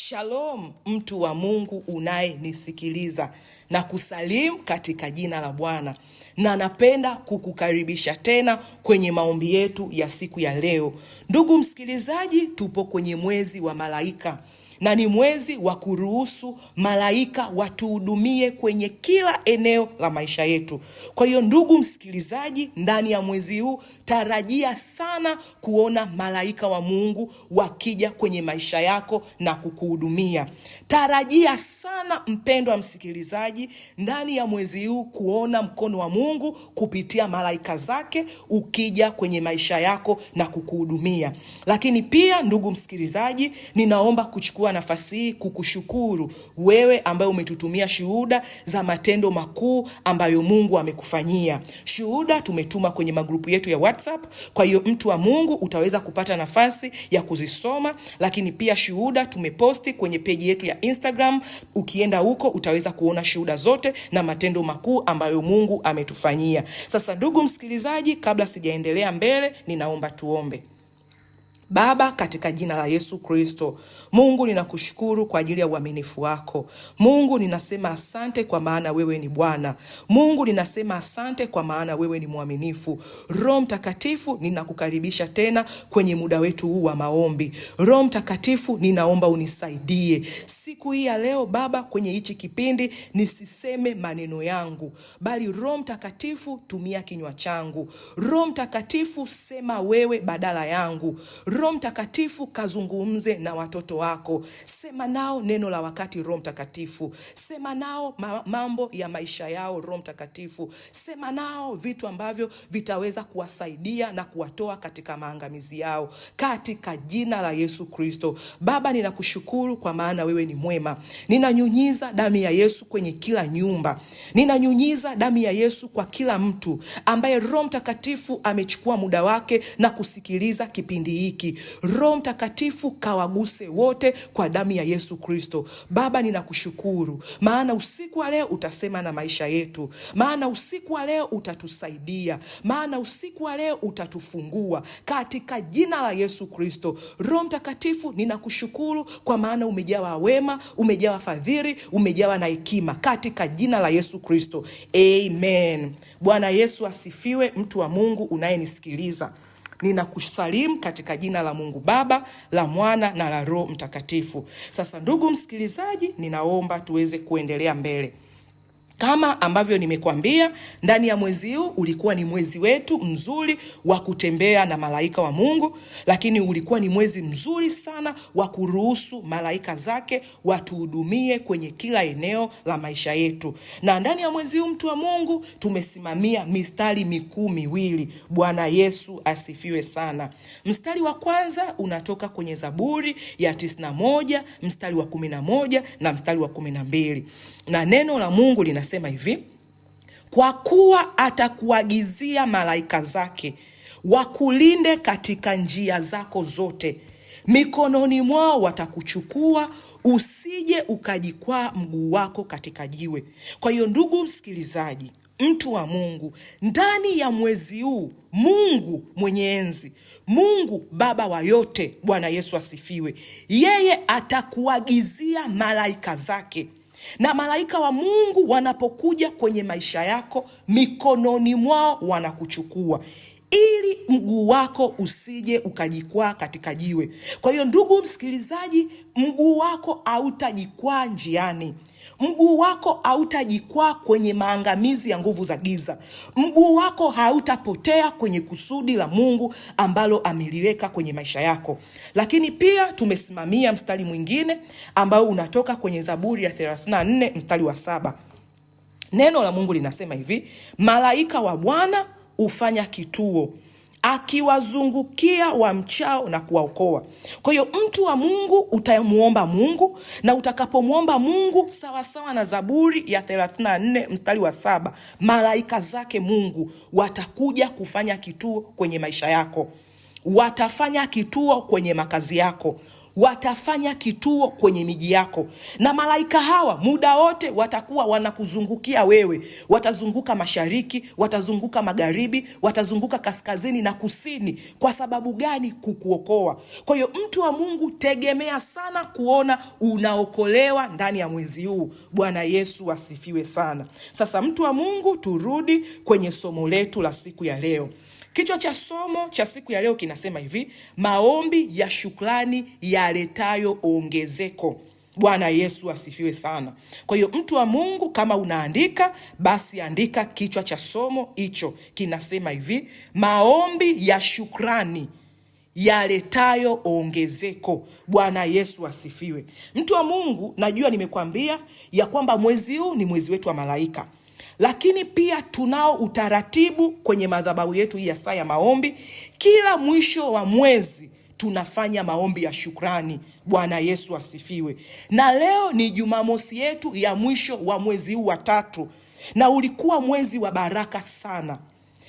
Shalom mtu wa Mungu unayenisikiliza na kusalimu katika jina la Bwana. Na napenda kukukaribisha tena kwenye maombi yetu ya siku ya leo. Ndugu msikilizaji, tupo kwenye mwezi wa malaika. Na ni mwezi wa kuruhusu malaika watuhudumie kwenye kila eneo la maisha yetu. Kwa hiyo ndugu msikilizaji, ndani ya mwezi huu tarajia sana kuona malaika wa Mungu wakija kwenye maisha yako na kukuhudumia. Tarajia sana mpendwa msikilizaji, ndani ya mwezi huu kuona mkono wa Mungu kupitia malaika zake ukija kwenye maisha yako na kukuhudumia. Lakini pia ndugu msikilizaji, ninaomba kuchukua nafasi hii kukushukuru wewe ambaye umetutumia shuhuda za matendo makuu ambayo Mungu amekufanyia. Shuhuda tumetuma kwenye magrupu yetu ya WhatsApp. Kwa hiyo mtu wa Mungu utaweza kupata nafasi ya kuzisoma, lakini pia shuhuda tumeposti kwenye peji yetu ya Instagram. Ukienda huko utaweza kuona shuhuda zote na matendo makuu ambayo Mungu ametufanyia. Sasa ndugu msikilizaji, kabla sijaendelea mbele, ninaomba tuombe. Baba, katika jina la Yesu Kristo, Mungu ninakushukuru kwa ajili ya uaminifu wako. Mungu ninasema asante kwa maana wewe ni Bwana. Mungu ninasema asante kwa maana wewe ni mwaminifu. Roho Mtakatifu, ninakukaribisha tena kwenye muda wetu huu wa maombi. Roho Mtakatifu, ninaomba unisaidie siku hii ya leo Baba, kwenye hichi kipindi nisiseme maneno yangu, bali Roho Mtakatifu tumia kinywa changu. Roho Mtakatifu sema wewe badala yangu. Roho Mtakatifu kazungumze na watoto wako. Sema nao neno la wakati Roho Mtakatifu. Sema nao mambo ya maisha yao Roho Mtakatifu. Sema nao vitu ambavyo vitaweza kuwasaidia na kuwatoa katika maangamizi yao, katika jina la Yesu Kristo. Baba, ninakushukuru kwa maana wewe ni mwema. Ninanyunyiza damu ya Yesu kwenye kila nyumba. Ninanyunyiza damu ya Yesu kwa kila mtu ambaye Roho Mtakatifu amechukua muda wake na kusikiliza kipindi hiki. Roho Mtakatifu kawaguse wote kwa damu ya Yesu Kristo. Baba, ninakushukuru maana usiku wa leo utasema na maisha yetu. Maana usiku wa leo utatusaidia. Maana usiku wa leo utatufungua katika jina la Yesu Kristo. Roho Mtakatifu, ninakushukuru kwa maana umejawa wema, umejawa fadhili, umejawa na hekima katika jina la Yesu Kristo. Amen. Bwana Yesu asifiwe. Mtu wa Mungu unayenisikiliza, ninakusalimu katika jina la Mungu Baba, la Mwana na la Roho Mtakatifu. Sasa ndugu msikilizaji, ninaomba tuweze kuendelea mbele. Kama ambavyo nimekuambia, ndani ya mwezi huu ulikuwa ni mwezi wetu mzuri wa kutembea na malaika wa Mungu, lakini ulikuwa ni mwezi mzuri sana wa kuruhusu malaika zake watuhudumie kwenye kila eneo la maisha yetu. Na ndani ya mwezi huu mtu wa Mungu tumesimamia mistari mikuu miwili. Bwana Yesu asifiwe sana. Mstari wa kwanza unatoka kwenye Zaburi ya 91, mstari wa 11 na mstari wa 12. Na neno la Mungu linasema hivi: kwa kuwa atakuagizia malaika zake wakulinde katika njia zako zote, mikononi mwao watakuchukua, usije ukajikwaa mguu wako katika jiwe. Kwa hiyo ndugu msikilizaji, mtu wa Mungu, ndani ya mwezi huu Mungu mwenye enzi, Mungu Baba wa yote, Bwana Yesu asifiwe, yeye atakuagizia malaika zake. Na malaika wa Mungu wanapokuja kwenye maisha yako, mikononi mwao wanakuchukua ili mguu wako usije ukajikwaa katika jiwe. Kwa hiyo ndugu msikilizaji, mguu wako hautajikwaa njiani. Mguu wako hautajikwaa kwenye maangamizi ya nguvu za giza. Mguu wako hautapotea kwenye kusudi la Mungu ambalo ameliweka kwenye maisha yako. Lakini pia tumesimamia mstari mwingine ambao unatoka kwenye Zaburi ya 34 mstari wa 7. Neno la Mungu linasema hivi: malaika wa Bwana hufanya kituo akiwazungukia wamchao na kuwaokoa. Kwa hiyo mtu wa Mungu utamuomba Mungu, na utakapomuomba Mungu sawa sawa na Zaburi ya 34 mstari wa 7, malaika zake Mungu watakuja kufanya kituo kwenye maisha yako. Watafanya kituo kwenye makazi yako. watafanya kituo kwenye miji yako, na malaika hawa muda wote watakuwa wanakuzungukia wewe. Watazunguka mashariki, watazunguka magharibi, watazunguka kaskazini na kusini. Kwa sababu gani? Kukuokoa. Kwa hiyo mtu wa Mungu, tegemea sana kuona unaokolewa ndani ya mwezi huu. Bwana Yesu asifiwe sana. Sasa mtu wa Mungu, turudi kwenye somo letu la siku ya leo. Kichwa cha somo cha siku ya leo kinasema hivi: maombi ya shukrani yaletayo ongezeko. Bwana Yesu asifiwe sana. Kwa hiyo mtu wa Mungu, kama unaandika, basi andika kichwa cha somo hicho, kinasema hivi: maombi ya shukrani yaletayo ongezeko. Bwana Yesu asifiwe. Mtu wa Mungu, najua nimekwambia ya kwamba mwezi huu ni mwezi wetu wa malaika, lakini pia tunao utaratibu kwenye madhabahu yetu hii ya saa ya maombi. Kila mwisho wa mwezi tunafanya maombi ya shukrani. Bwana Yesu asifiwe. Na leo ni Jumamosi yetu ya mwisho wa mwezi huu wa 3, na ulikuwa mwezi wa baraka sana,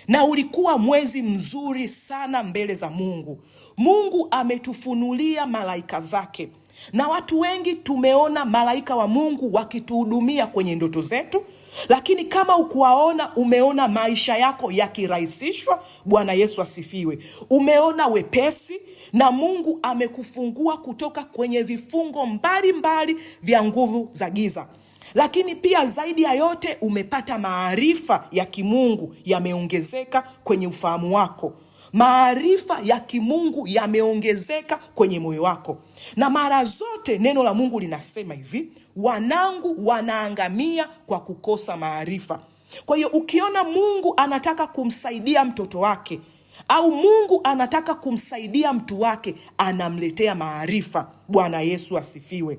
na ulikuwa mwezi mzuri sana mbele za Mungu. Mungu ametufunulia malaika zake, na watu wengi tumeona malaika wa Mungu wakituhudumia kwenye ndoto zetu. Lakini kama ukuwaona, umeona maisha yako yakirahisishwa. Bwana Yesu asifiwe. Umeona wepesi, na Mungu amekufungua kutoka kwenye vifungo mbalimbali vya nguvu za giza. Lakini pia zaidi ya yote, umepata maarifa ya kimungu yameongezeka kwenye ufahamu wako. Maarifa ya kimungu yameongezeka kwenye moyo wako. Na mara zote neno la Mungu linasema hivi: wanangu wanaangamia kwa kukosa maarifa. Kwa hiyo ukiona Mungu anataka kumsaidia mtoto wake, au Mungu anataka kumsaidia mtu wake, anamletea maarifa. Bwana Yesu asifiwe.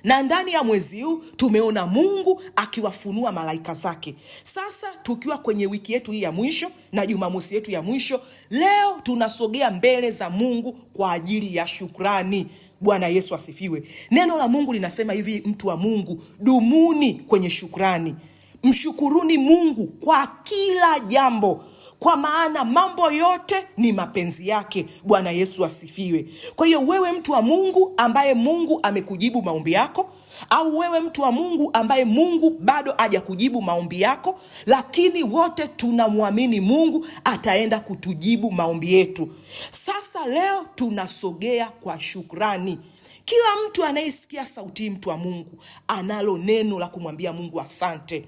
Na ndani ya mwezi huu tumeona Mungu akiwafunua malaika zake. Sasa tukiwa kwenye wiki yetu hii ya mwisho na Jumamosi yetu ya mwisho, leo tunasogea mbele za Mungu kwa ajili ya shukrani. Bwana Yesu asifiwe. Neno la Mungu linasema hivi, mtu wa Mungu, dumuni kwenye shukrani. Mshukuruni Mungu kwa kila jambo, kwa maana mambo yote ni mapenzi yake. Bwana Yesu asifiwe. Kwa hiyo wewe mtu wa Mungu ambaye Mungu amekujibu maombi yako, au wewe mtu wa Mungu ambaye Mungu bado hajakujibu maombi yako, lakini wote tunamwamini Mungu ataenda kutujibu maombi yetu. Sasa leo tunasogea kwa shukrani. Kila mtu anayesikia sauti, mtu wa Mungu, analo neno la kumwambia Mungu asante.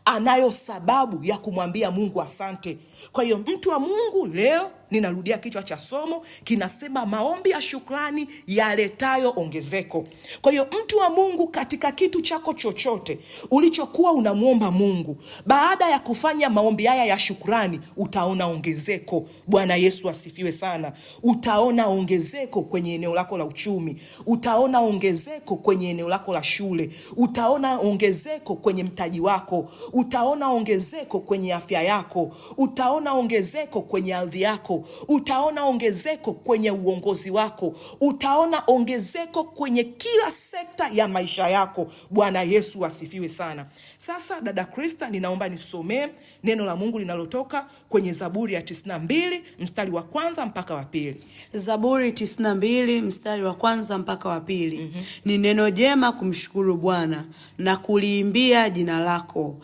Anayo sababu ya kumwambia Mungu asante. Kwa hiyo mtu wa Mungu, leo ninarudia kichwa cha somo, kinasema maombi ya shukrani yaletayo ongezeko. Kwa hiyo mtu wa Mungu, katika kitu chako chochote ulichokuwa unamuomba Mungu, baada ya kufanya maombi haya ya shukrani, utaona ongezeko. Bwana Yesu asifiwe sana. Utaona ongezeko kwenye eneo lako la uchumi, utaona ongezeko kwenye eneo lako la shule, utaona ongezeko kwenye mtaji wako, utaona ongezeko kwenye afya yako, utaona ongezeko kwenye ardhi yako, utaona ongezeko kwenye uongozi wako, utaona ongezeko kwenye kila sekta ya maisha yako. Bwana Yesu asifiwe sana. Sasa dada Krista, ninaomba nisomee neno la Mungu linalotoka kwenye Zaburi ya 92 mstari wa 1 mpaka wa 2. Zaburi 92 mstari wa 1 mpaka wa 2. Ni neno jema kumshukuru Bwana na kuliimbia jina lako,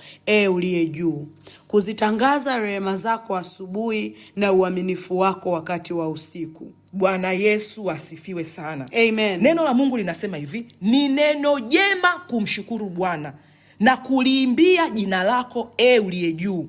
uliye juu, kuzitangaza rehema zako asubuhi na uaminifu wako wakati wa usiku. Bwana Yesu asifiwe sana. Amen. Neno la Mungu linasema hivi: ni neno jema kumshukuru Bwana na kuliimbia jina lako, uliye juu,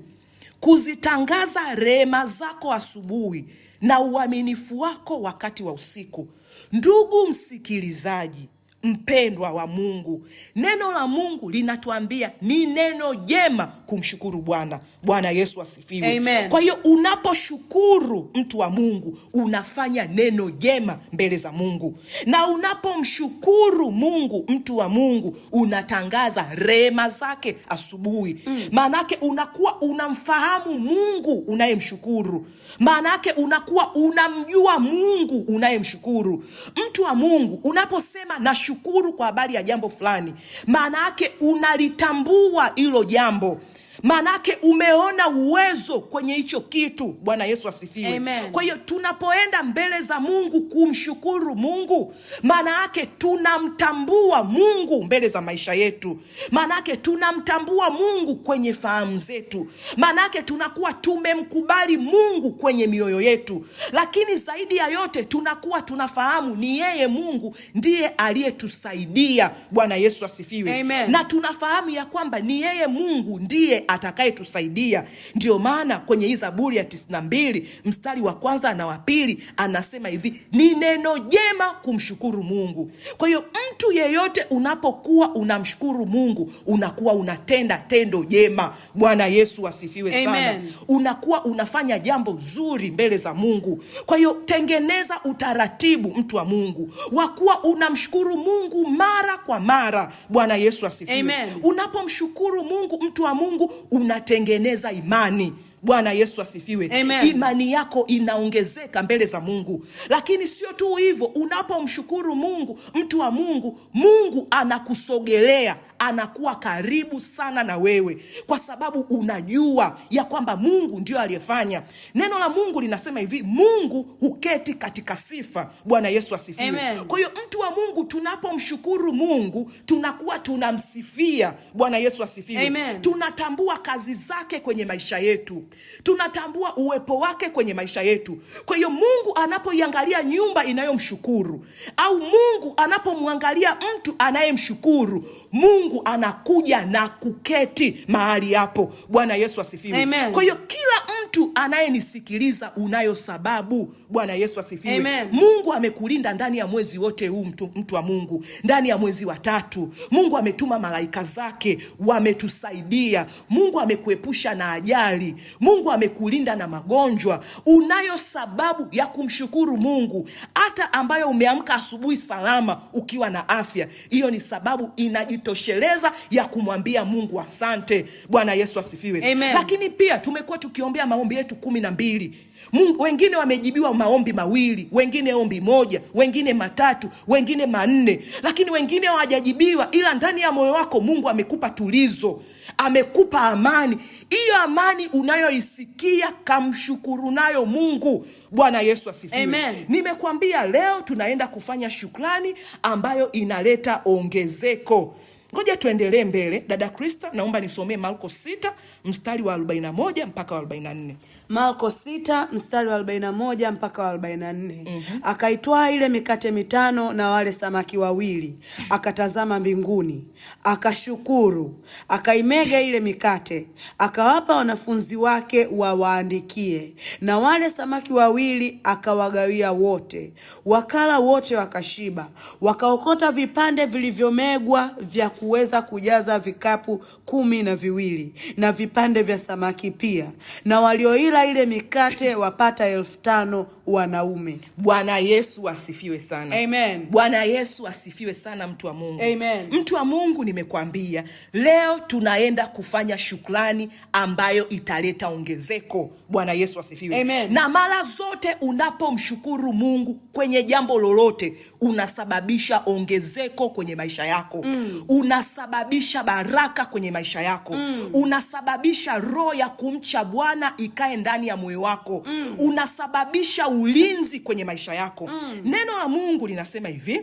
kuzitangaza rehema zako asubuhi na uaminifu wako wakati wa usiku. Ndugu msikilizaji mpendwa wa Mungu, neno la Mungu linatuambia ni neno jema kumshukuru Bwana. Bwana Yesu asifiwe. Amen. Kwa hiyo unaposhukuru, mtu wa Mungu, unafanya neno jema mbele za Mungu. Na unapomshukuru Mungu, mtu wa Mungu, unatangaza rehema zake asubuhi. Maanake unakuwa unamfahamu Mungu unayemshukuru. Maanake unakuwa unamjua Mungu unayemshukuru. Mtu wa Mungu, unaposema nashukuru kwa habari ya jambo fulani, maana yake unalitambua hilo jambo. Manake umeona uwezo kwenye hicho kitu. Bwana Yesu asifiwe. Amen. Kwa hiyo tunapoenda mbele za Mungu kumshukuru Mungu, manake tunamtambua Mungu mbele za maisha yetu. Manake tunamtambua Mungu kwenye fahamu zetu. Manake tunakuwa tumemkubali Mungu kwenye mioyo yetu. Lakini zaidi ya yote tunakuwa tunafahamu ni yeye Mungu ndiye aliyetusaidia. Bwana Yesu asifiwe. Amen. Na tunafahamu ya kwamba ni yeye Mungu ndiye atakayetusaidia. Ndio maana kwenye hii Zaburi ya 92 mstari wa kwanza na wa pili anasema hivi, ni neno jema kumshukuru Mungu. Kwa hiyo mtu yeyote unapokuwa unamshukuru Mungu, unakuwa unatenda tendo jema. Bwana Yesu asifiwe sana. Amen. Unakuwa unafanya jambo zuri mbele za Mungu. Kwa hiyo tengeneza utaratibu, mtu wa Mungu, wa kuwa unamshukuru Mungu mara kwa mara. Bwana Yesu asifiwe. Amen. Unapomshukuru Mungu, mtu wa Mungu, unatengeneza imani. Bwana Yesu asifiwe. Amen. Imani yako inaongezeka mbele za Mungu. Lakini sio tu hivyo, unapomshukuru Mungu, mtu wa Mungu, Mungu anakusogelea, anakuwa karibu sana na wewe, kwa sababu unajua ya kwamba Mungu ndio aliyefanya. Neno la Mungu linasema hivi, Mungu huketi katika sifa. Bwana Yesu asifiwe. Amen. Kwa hiyo mtu wa Mungu, tunapomshukuru Mungu, tunakuwa tunamsifia. Bwana Yesu asifiwe. Amen. Tunatambua kazi zake kwenye maisha yetu. Tunatambua uwepo wake kwenye maisha yetu. Kwa hiyo Mungu anapoiangalia nyumba inayomshukuru, au Mungu anapomwangalia mtu anayemshukuru, Mungu anakuja na kuketi mahali hapo. Bwana Yesu asifiwe. Amen. Kwa hiyo kila mtu anayenisikiliza, unayo sababu. Bwana Yesu asifiwe. Amen. Mungu amekulinda ndani ya mwezi wote huu, mtu wa Mungu. Ndani ya mwezi wa 3, Mungu ametuma malaika zake, wametusaidia. Mungu amekuepusha na ajali. Mungu amekulinda na magonjwa. Unayo sababu ya kumshukuru Mungu, hata ambayo umeamka asubuhi salama ukiwa na afya. Hiyo ni sababu inajitosheleza ya kumwambia Mungu asante. Bwana Yesu asifiwe. Amen. Lakini pia tumekuwa tukiombea maombi yetu 12. Mungu, wengine wamejibiwa maombi 2, wengine ombi 1, wengine 3, wengine 4, lakini wengine hawajajibiwa, ila ndani ya moyo wako Mungu amekupa tulizo, amekupa amani. Hiyo amani unayoisikia, kamshukuru nayo Mungu. Bwana Yesu asifiwe. Amen. Nimekuambia leo tunaenda kufanya shukrani ambayo inaleta ongezeko. Ngoja tuendelee mbele. Dada Krista, naomba nisomee Marko 6 mstari wa 41 mpaka wa 44. Marko 6 mstari wa 41 mpaka wa 44. Akaitwaa ile mikate 5 na wale samaki 2, akatazama mbinguni, akashukuru, akaimega ile mikate, akawapa wanafunzi wake wawaandikie, na wale samaki 2 akawagawia wote. Wakala wote wakashiba, wakaokota vipande vilivyomegwa vya kuweza kujaza vikapu 12, na vipande vya samaki pia, na walioila ile mikate wapata 5,000 wanaume. Bwana Yesu asifiwe sana. Amen. Bwana Yesu asifiwe sana, mtu wa Mungu. Amen. Mtu wa Mungu, nimekwambia leo tunaenda kufanya shukrani ambayo italeta ongezeko. Bwana Yesu asifiwe. Amen. Na mara zote unapomshukuru Mungu kwenye jambo lolote, unasababisha ongezeko kwenye maisha yako. Unasababisha baraka kwenye maisha yako. Unasababisha roho ya kumcha Bwana ikae ndani ya moyo wako. Unasababisha ulinzi kwenye maisha yako. Neno la Mungu linasema hivi,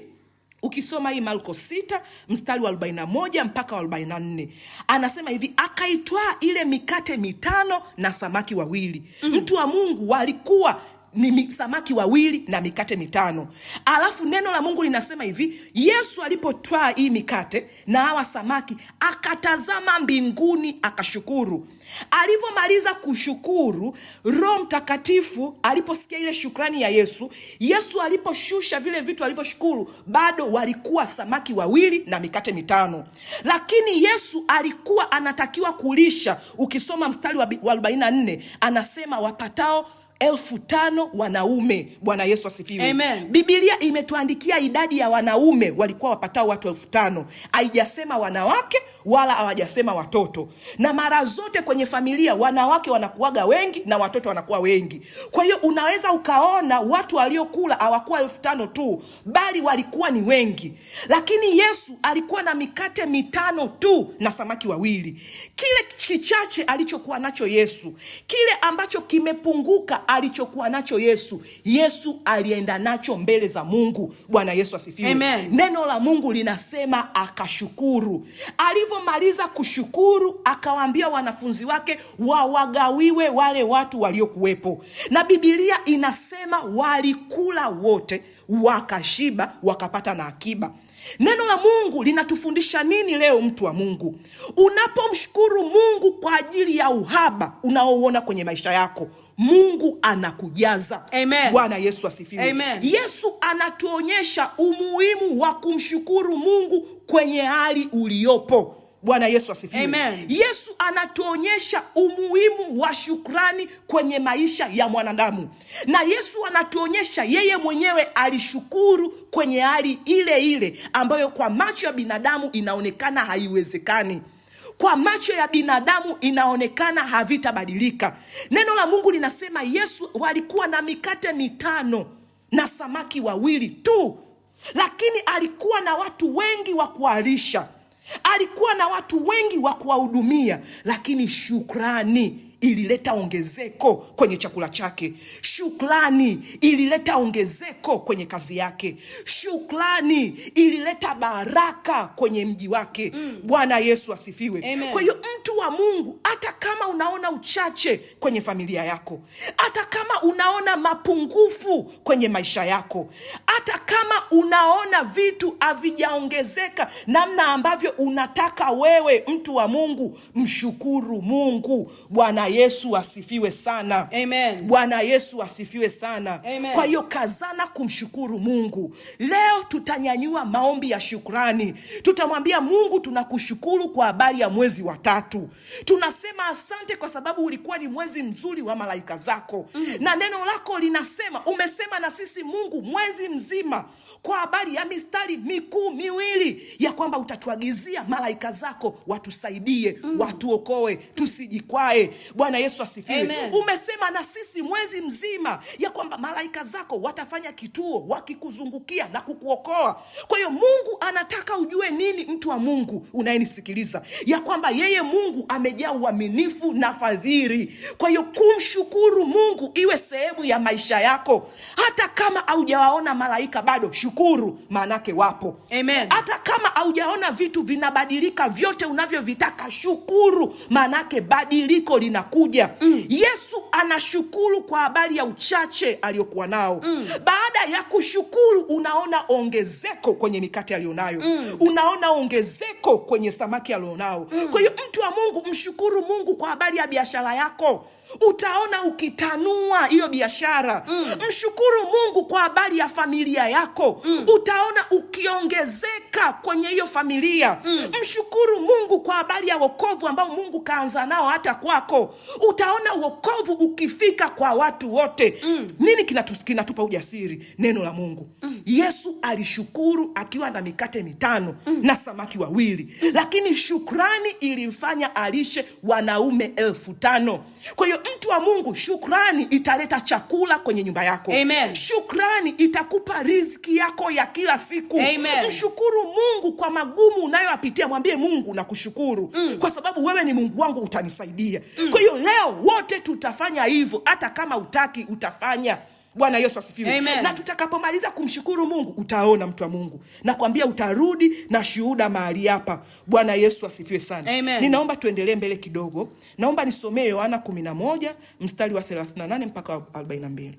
ukisoma hii Marko 6 mstari wa 41 mpaka wa 44, anasema hivi, akaitwaa ile mikate 5 na samaki 2. Mtu wa Mungu, walikuwa ni samaki 2 na mikate 5. Alafu neno la Mungu linasema hivi, Yesu alipotwaa hii mikate na hawa samaki, akatazama mbinguni, akashukuru. Alivyomaliza kushukuru, Roho Mtakatifu aliposikia ile shukrani ya Yesu, Yesu aliposhusha vile vitu alivyoshukuru, bado walikuwa samaki 2 na mikate 5. Lakini Yesu alikuwa anatakiwa kulisha. Ukisoma mstari wa 44, anasema wapatao 5,000 wanaume. Bwana Yesu asifiwe. Amen. Biblia imetuandikia idadi ya wanaume walikuwa wapatao watu 5,000. Haijasema wanawake wala hawajasema watoto. Na mara zote kwenye familia wanawake wanakuwaga wengi na watoto wanakuwa wengi. Kwa hiyo unaweza ukaona watu waliokula hawakuwa 5,000 tu, bali walikuwa ni wengi. Lakini Yesu alikuwa na mikate 5 tu na samaki 2. Kile kichache alichokuwa nacho Yesu, kile ambacho kimepunguka alichokuwa nacho Yesu, Yesu alienda nacho mbele za Mungu. Bwana Yesu asifiwe. Amen. Neno la Mungu linasema akashukuru. Alivyomaliza kushukuru, akawaambia wanafunzi wake wawagawiwe wale watu waliokuwepo. Na Biblia inasema walikula wote, wakashiba, wakapata na akiba. Neno la Mungu linatufundisha nini leo, mtu wa Mungu? Unapomshukuru Mungu kwa ajili ya uhaba unaoona kwenye maisha yako, Mungu anakujaza. Amen. Bwana Yesu asifiwe. Amen. Yesu anatuonyesha umuhimu wa kumshukuru Mungu kwenye hali uliopo. Bwana Yesu asifiwe. Amen. Yesu anatuonyesha umuhimu wa shukrani kwenye maisha ya mwanadamu. Na Yesu anatuonyesha yeye mwenyewe alishukuru kwenye hali ile ile ambayo kwa macho ya binadamu inaonekana haiwezekani. Kwa macho ya binadamu inaonekana havitabadilika. Neno la Mungu linasema Yesu walikuwa na mikate 5 na samaki 2 tu, lakini alikuwa na watu wengi wa kuwalisha. Alikuwa na watu wengi wa kuwahudumia, lakini shukrani ilileta ongezeko kwenye chakula chake. Shukrani ilileta ongezeko kwenye kazi yake. Shukrani ilileta baraka kwenye mji wake. Bwana Yesu asifiwe. Amen. Kwa hiyo mtu wa Mungu, hata kama unaona uchache kwenye familia yako, hata kama unaona mapungufu kwenye maisha yako, hata kama unaona vitu havijaongezeka namna ambavyo unataka wewe, mtu wa Mungu, mshukuru Mungu. Bwana Yesu asifiwe sana. Amen. Bwana Yesu asifiwe sana. Amen. Kwa hiyo kazana kumshukuru Mungu. Leo tutanyanyua maombi ya shukrani. Tutamwambia Mungu, tunakushukuru kwa habari ya mwezi wa 3. Tunasema asante kwa sababu ulikuwa ni mwezi mzuri wa malaika zako. Na neno lako linasema, umesema na sisi Mungu mwezi mzima kwa habari ya mistari mikuu 2 ya kwamba utatuagizia malaika zako watusaidie, watuokoe, tusijikwae. Bwana Yesu asifiwe. Amen. Umesema na sisi mwezi mzima ya kwamba malaika zako watafanya kituo wakikuzungukia na kukuokoa. Kwa hiyo Mungu anataka ujue nini, mtu wa Mungu unayenisikiliza, ya kwamba yeye Mungu amejaa uaminifu na fadhili. Kwa hiyo kumshukuru Mungu iwe sehemu ya maisha yako. Hata kama haujawaona malaika bado, shukuru, maanake wapo. Amen. Hata kama haujaona vitu vinabadilika vyote unavyovitaka, shukuru, maanake badiliko linakuja. Yesu anashukuru kwa habari ya uchache aliyokuwa nao. Baada ya kushukuru, unaona ongezeko kwenye mikate alionayo. Unaona ongezeko kwenye samaki alionao. Kwa hiyo mtu wa Mungu, mshukuru Mungu kwa habari ya biashara yako. Utaona ukitanua hiyo biashara. Mshukuru Mungu kwa habari ya familia yako. Utaona ukiongezeka kwenye hiyo familia. Mshukuru Mungu kwa habari ya wokovu ambao Mungu kaanza nao hata kwako. Utaona wokovu ukifika kwa watu wote. Nini kinatupa ujasiri? Neno la Mungu. Yesu alishukuru akiwa na mikate 5 na samaki 2, lakini shukrani ilimfanya alishe wanaume 5,000. Kwa hiyo mtu wa Mungu, shukrani italeta chakula kwenye nyumba yako. Amen. Shukrani itakupa riziki yako ya kila siku. Amen. Mshukuru Mungu kwa magumu unayoyapitia. Mwambie Mungu, nakushukuru kwa sababu wewe ni Mungu wangu, utanisaidia. Kwa hiyo leo wote tutafanya hivyo, hata kama utaki utafanya. Bwana Yesu asifiwe. Amen. Na tutakapomaliza kumshukuru Mungu, utaona mtu wa Mungu, nakwambia utarudi na shuhuda mahali hapa. Bwana Yesu asifiwe sana. Amen. Ninaomba tuendelee mbele kidogo. Naomba nisomee Yohana 11 mstari wa 38 mpaka 42.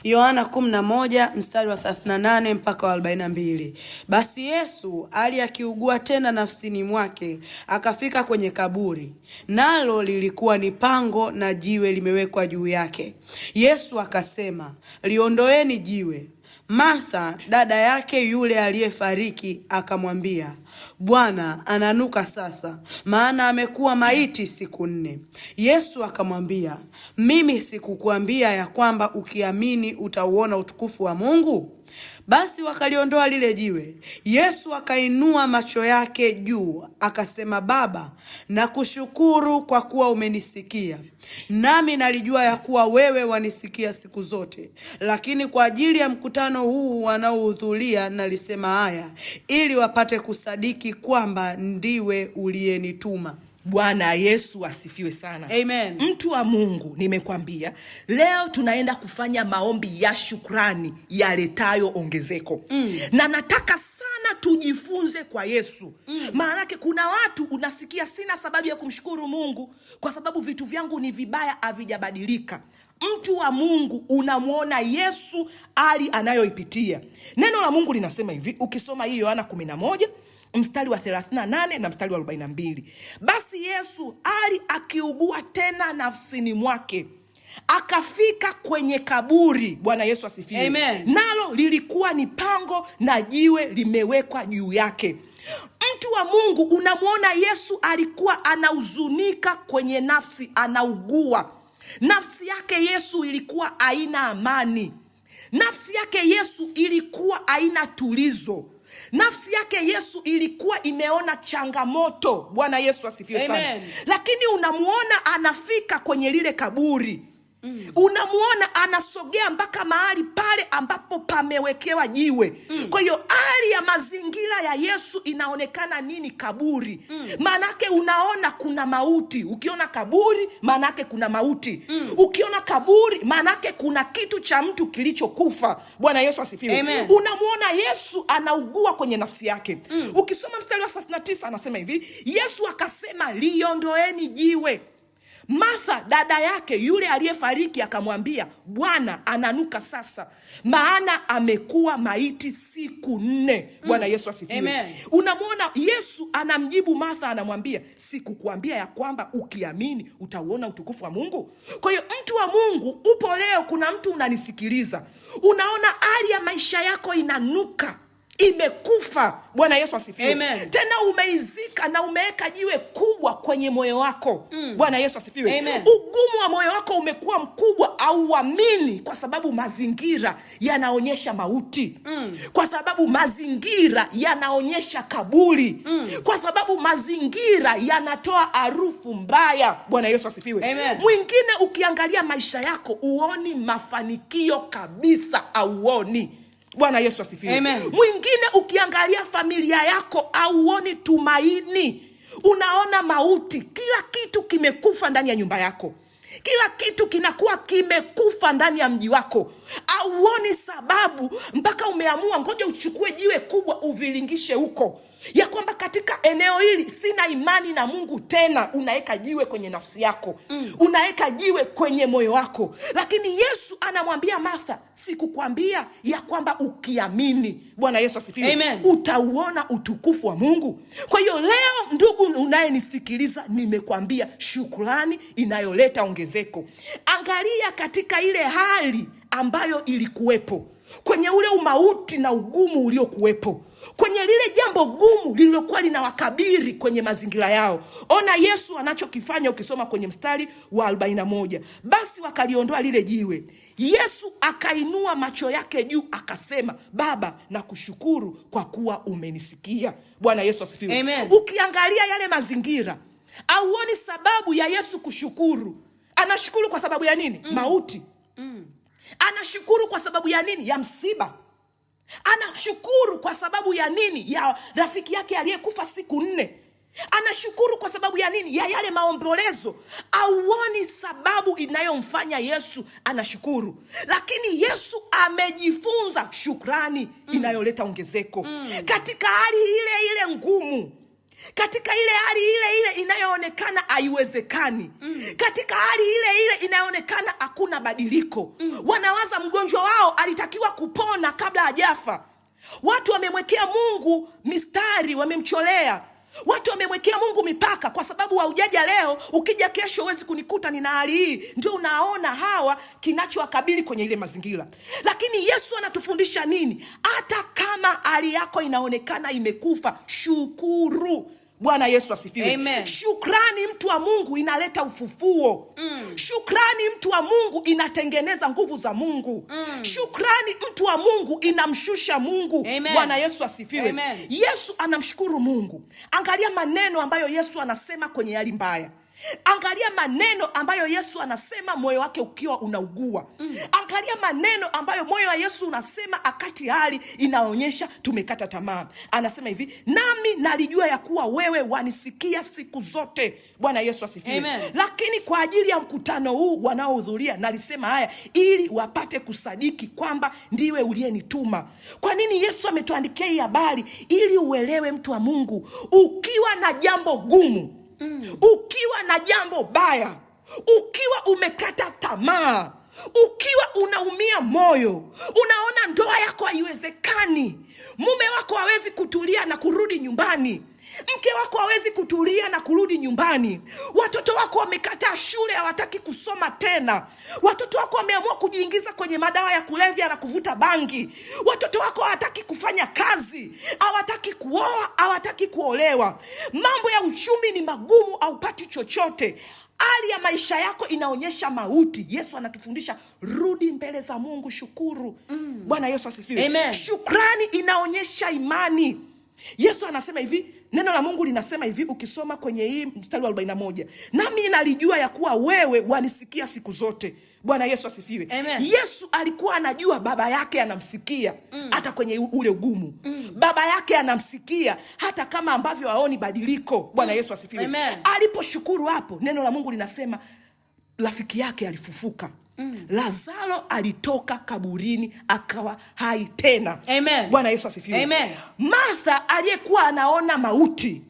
Yohana 11 mstari wa 38 mpaka wa 42. Basi Yesu aliakiugua tena nafsini mwake, akafika kwenye kaburi, nalo lilikuwa ni pango na jiwe limewekwa juu yake. Yesu akasema, liondoeni jiwe. Martha, dada yake yule aliyefariki, akamwambia, Bwana, ananuka sasa, maana amekuwa maiti siku 4. Yesu akamwambia, mimi sikukuambia ya kwamba ukiamini utauona utukufu wa Mungu? Basi wakaliondoa lile jiwe. Yesu akainua macho yake juu, akasema, Baba, nakushukuru kwa kuwa umenisikia. Nami nalijua ya kuwa wewe wanisikia siku zote, lakini kwa ajili ya mkutano huu wanaohudhuria nalisema haya, ili wapate kusadiki kwamba ndiwe uliyenituma. Bwana Yesu asifiwe sana. Amen. Mtu wa Mungu, nimekwambia leo tunaenda kufanya maombi ya shukrani yaletayo ongezeko. Na nataka sana tujifunze kwa Yesu. Maanake kuna watu unasikia, sina sababu ya kumshukuru Mungu kwa sababu vitu vyangu ni vibaya, havijabadilika. Mtu wa Mungu, unamwona Yesu hali anayoipitia. Neno la Mungu linasema hivi, ukisoma hii Yohana 11 mstari wa 38 na mstari wa 42. Basi Yesu ali akiugua tena nafsini mwake, akafika kwenye kaburi. Bwana Yesu asifiwe. Amen. Nalo lilikuwa ni pango na jiwe limewekwa juu yake. Mtu wa Mungu, unamwona Yesu alikuwa anahuzunika kwenye nafsi, anaugua. Nafsi yake Yesu ilikuwa haina amani. Nafsi yake Yesu ilikuwa haina tulizo. Nafsi yake Yesu ilikuwa imeona changamoto. Bwana Yesu asifiwe sana. Lakini unamuona anafika kwenye lile kaburi. Unamuona anasogea mpaka mahali pale ambapo pamewekewa jiwe. Kwa hiyo hali ya mazingira ya Yesu inaonekana nini? Kaburi. Manake unaona kuna mauti. Ukiona kaburi manake kuna mauti. Ukiona kaburi manake kuna kitu cha mtu kilichokufa. Bwana Yesu asifiwe. Unamuona Yesu anaugua kwenye nafsi yake. Ukisoma mstari wa 39 anasema hivi, Yesu akasema, liondoeni jiwe. Martha dada yake yule aliyefariki akamwambia, Bwana, ananuka sasa, maana amekuwa maiti siku 4. Bwana Yesu asifiwe. Unamwona Yesu anamjibu Martha, anamwambia, sikukuambia ya kwamba ukiamini utauona utukufu wa Mungu? Kwa hiyo mtu wa Mungu, upo leo, kuna mtu unanisikiliza, unaona hali ya maisha yako inanuka, imekufa. Bwana Yesu asifiwe. Tena umeizika na umeweka jiwe kubwa kwenye moyo wako. Bwana Yesu asifiwe. Ugumu wa moyo wako umekuwa mkubwa, au uamini kwa sababu mazingira yanaonyesha mauti. Kwa sababu mazingira yanaonyesha kaburi. Kwa sababu mazingira yanatoa harufu mbaya. Bwana Yesu asifiwe. Mwingine ukiangalia maisha yako uoni mafanikio kabisa, auoni. Bwana Yesu asifiwe. Mwingine ukiangalia familia yako auoni tumaini, unaona mauti. Kila kitu kimekufa ndani ya nyumba yako, kila kitu kinakuwa kimekufa ndani ya mji wako. Auoni sababu mpaka umeamua ngoja uchukue jiwe kubwa uvilingishe huko, ya kwamba katika eneo hili sina imani na Mungu tena. Unaweka jiwe kwenye nafsi yako. Unaweka jiwe kwenye moyo wako. Lakini Yesu anamwambia Martha, sikukwambia ya kwamba ukiamini, Bwana Yesu asifiwe, utauona utukufu wa Mungu? Kwa hiyo leo, ndugu unayenisikiliza, nimekwambia shukrani inayoleta ongezeko. Angalia katika ile hali ambayo ilikuwepo, kwenye ule umauti na ugumu uliokuwepo, kwenye lile jambo gumu lililokuwa linawakabiri kwenye mazingira yao. Ona Yesu anachokifanya ukisoma kwenye mstari wa 41. Basi wakaliondoa lile jiwe. Yesu akainua macho yake juu akasema, Baba, nakushukuru kwa kuwa umenisikia. Bwana Yesu asifiwe. Ukiangalia yale mazingira, auoni sababu ya Yesu kushukuru. Anashukuru kwa sababu ya nini? Mauti. Anashukuru kwa sababu ya nini? Ya msiba. Anashukuru kwa sababu ya nini? Ya rafiki yake aliyekufa siku 4. Anashukuru kwa sababu ya nini? Ya yale maombolezo. Auoni sababu inayomfanya Yesu anashukuru. Lakini Yesu amejifunza shukrani inayoleta ongezeko. Katika hali ile ile ngumu, katika ile hali ile ile inayoonekana haiwezekani, katika hali ile ile inayoonekana hakuna badiliko. Wanawaza mgonjwa wao alitakiwa kupona kabla hajafa. Watu wamemwekea Mungu mistari, wamemcholea. Watu wamemwekea Mungu mipaka, kwa sababu haujaja leo, ukija kesho huwezi kunikuta nina hali hii. Ndio unaona hawa kinachowakabili kwenye ile mazingira. Lakini Yesu anatufundisha nini? Hata kama hali yako inaonekana imekufa, shukuru. Bwana Yesu asifiwe. Amen. Shukrani mtu wa Mungu inaleta ufufuo. Shukrani mtu wa Mungu inatengeneza nguvu za Mungu. Shukrani mtu wa Mungu inamshusha Mungu. Amen. Bwana Yesu asifiwe. Amen. Yesu anamshukuru Mungu. Angalia maneno ambayo Yesu anasema kwenye hali mbaya. Angalia maneno ambayo Yesu anasema moyo wake ukiwa unaugua. Angalia maneno ambayo moyo wa Yesu unasema akati hali inaonyesha tumekata tamaa. Anasema hivi, nami nalijua ya kuwa wewe wanisikia siku zote. Bwana Yesu asifiwe. Amen. Lakini kwa ajili ya mkutano huu wanaohudhuria nalisema haya ili wapate kusadiki kwamba ndiwe uliyenituma. Kwa nini Yesu ametuandikia hii habari? Ili uelewe mtu wa Mungu, ukiwa na jambo gumu, ukiwa na jambo baya, ukiwa umekata tamaa, ukiwa unaumia moyo, unaona ndoa yako haiwezekani, mume wako hawezi kutulia na kurudi nyumbani, mke wako hawezi kutulia na kurudi nyumbani, watoto wako wamekataa shule, hawataki kusoma tena, watoto wako wameamua kujiingiza kwenye madawa ya kulevya na kuvuta bangi, watoto wako hawataki kufanya kazi, hawataki kuoa, hawataki kuolewa, mambo ya uchumi ni magumu, haupati chochote, hali ya maisha yako inaonyesha mauti. Yesu anatufundisha rudi mbele za Mungu, shukuru. Bwana Yesu asifiwe. Amen. Shukrani inaonyesha imani. Yesu anasema hivi, neno la Mungu linasema hivi, ukisoma kwenye hii mstari wa 41, nami nalijua ya kuwa wewe wanisikia siku zote. Bwana Yesu asifiwe. Amen. Yesu alikuwa anajua baba yake anamsikia hata kwenye ule ugumu. Baba yake anamsikia hata kama ambavyo haoni badiliko. Bwana Yesu asifiwe. Amen. Aliposhukuru hapo, neno la Mungu linasema rafiki yake alifufuka. Lazaro alitoka kaburini akawa hai tena. Amen. Bwana Yesu asifiwe. Amen. Martha aliyekuwa anaona mauti,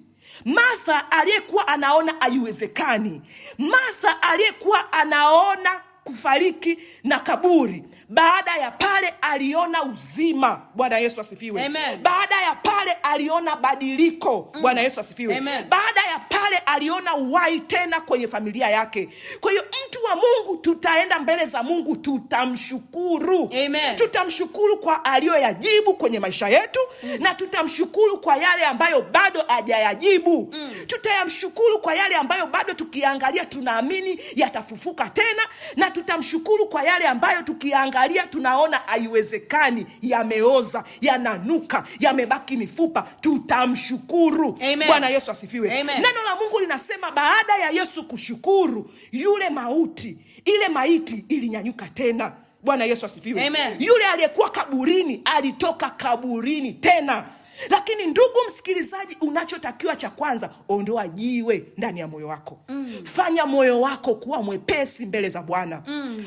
Martha aliyekuwa anaona haiwezekani, Martha aliyekuwa anaona kufariki na kaburi, baada ya pale aliona uzima. Bwana Yesu asifiwe. Amen. Baada ya pale aliona badiliko. Bwana Yesu asifiwe. Amen. Baada ya pale aliona uhai tena kwenye familia yake. Kwa hiyo mtu wa Mungu, tutaenda mbele za Mungu, tutamshukuru. Amen. Tutamshukuru kwa aliyoyajibu kwenye maisha yetu, na tutamshukuru kwa yale ambayo bado hajayajibu. Tutayamshukuru kwa yale ambayo bado tukiangalia tunaamini yatafufuka tena, na tutamshukuru kwa yale ambayo tukiangalia tunaona haiwezekani, yameoza, yananuka, yamebaki mifupa. Tutamshukuru. Bwana Yesu asifiwe. Amen. Neno la Mungu linasema baada ya Yesu kushukuru, yule mauti, ile maiti ilinyanyuka tena. Bwana Yesu asifiwe. Amen. Yule aliyekuwa kaburini alitoka kaburini tena. Lakini ndugu msikilizaji, unachotakiwa cha kwanza, ondoa jiwe ndani ya moyo wako. Fanya moyo wako kuwa mwepesi mbele za Bwana.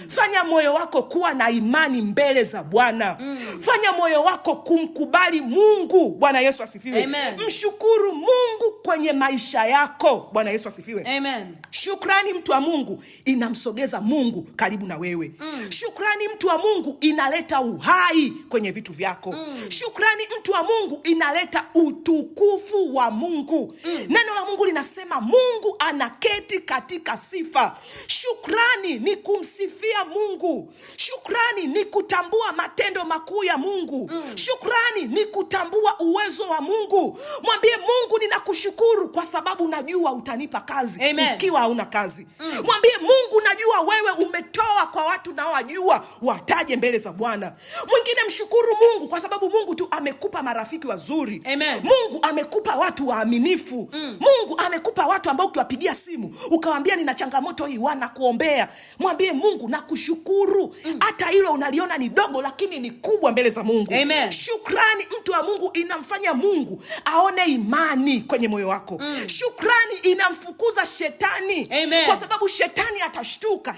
Fanya moyo wako kuwa na imani mbele za Bwana. Fanya moyo wako kumkubali Mungu. Bwana Yesu asifiwe. Amen. Mshukuru Mungu kwenye maisha yako. Bwana Yesu asifiwe. Amen. Shukrani mtu wa Mungu inamsogeza Mungu karibu na wewe. Shukrani mtu wa Mungu inaleta uhai kwenye vitu vyako. Shukrani mtu wa Mungu inaleta utukufu wa Mungu. Neno la Mungu linasema Mungu anaketi katika sifa. Shukrani ni kumsifia Mungu. Shukrani ni kutambua matendo makuu ya Mungu. Shukrani ni kutambua uwezo wa Mungu. Mwambie Mungu, ninakushukuru kwa sababu najua utanipa kazi. Amen. Ukiwa hauna kazi. Mwambie Mungu, najua wewe umetoa kwa watu na wajua, wataje mbele za Bwana. Mwingine mshukuru Mungu kwa sababu Mungu tu amekupa marafiki wazuri. Amen. Mungu amekupa watu waaminifu. Mungu amekupa watu ambao ukiwapigia simu ukawaambia nina changamoto hii, wanakuombea. Mwambie Mungu, nakushukuru. Hata hilo unaliona ni dogo lakini ni kubwa mbele za Mungu. Amen. Shukrani mtu wa Mungu inamfanya Mungu aone imani kwenye moyo wako. Shukrani inamfukuza shetani. Amen. Kwa sababu shetani atashtuka.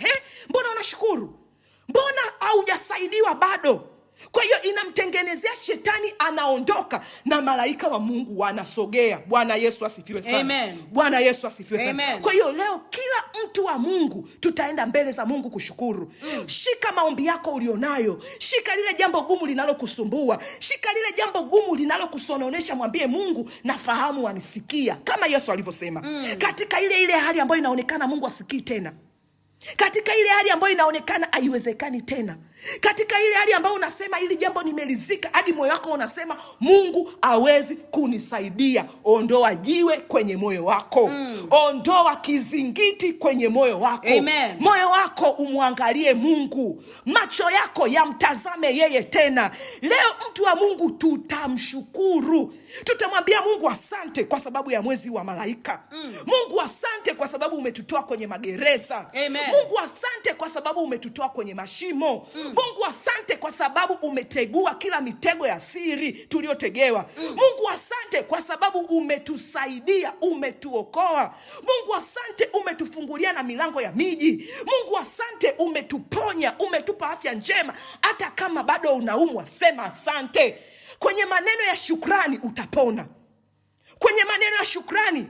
Mbona unashukuru? Mbona haujasaidiwa bado? Kwa hiyo inamtengenezea shetani, anaondoka na malaika wa Mungu wanasogea. Bwana Yesu asifiwe sana. Amen. Bwana Yesu asifiwe sana. Amen. Kwa hiyo leo kila mtu wa Mungu tutaenda mbele za Mungu kushukuru. Shika maombi yako ulionayo. Shika lile jambo gumu linalokusumbua. Shika lile jambo gumu linalokusononesha, mwambie Mungu, nafahamu wanisikia. Kama Yesu alivyosema. Katika ile hali ambayo inaonekana Mungu asikii tena. Katika ile hali ambayo inaonekana haiwezekani tena. katika ile hali ambayo unasema hili jambo nimelizika, hadi moyo wako unasema Mungu hawezi kunisaidia, ondoa jiwe kwenye moyo wako. Ondoa kizingiti kwenye moyo wako. Amen. Moyo wako umwangalie Mungu, macho yako yamtazame yeye tena. Leo mtu wa Mungu, tutamshukuru, tutamwambia Mungu asante kwa sababu ya mwezi wa malaika. Mungu asante kwa sababu umetutoa kwenye magereza. Amen. Mungu asante kwa sababu umetutoa kwenye mashimo. Mungu asante kwa sababu umetegua kila mitego ya siri tuliotegewa. Mungu asante kwa sababu umetusaidia, umetuokoa. Mungu asante umetufungulia na milango ya miji. Mungu asante umetuponya, umetupa afya njema. Hata kama bado unaumwa, sema asante. Kwenye maneno ya shukrani utapona. Kwenye maneno ya shukrani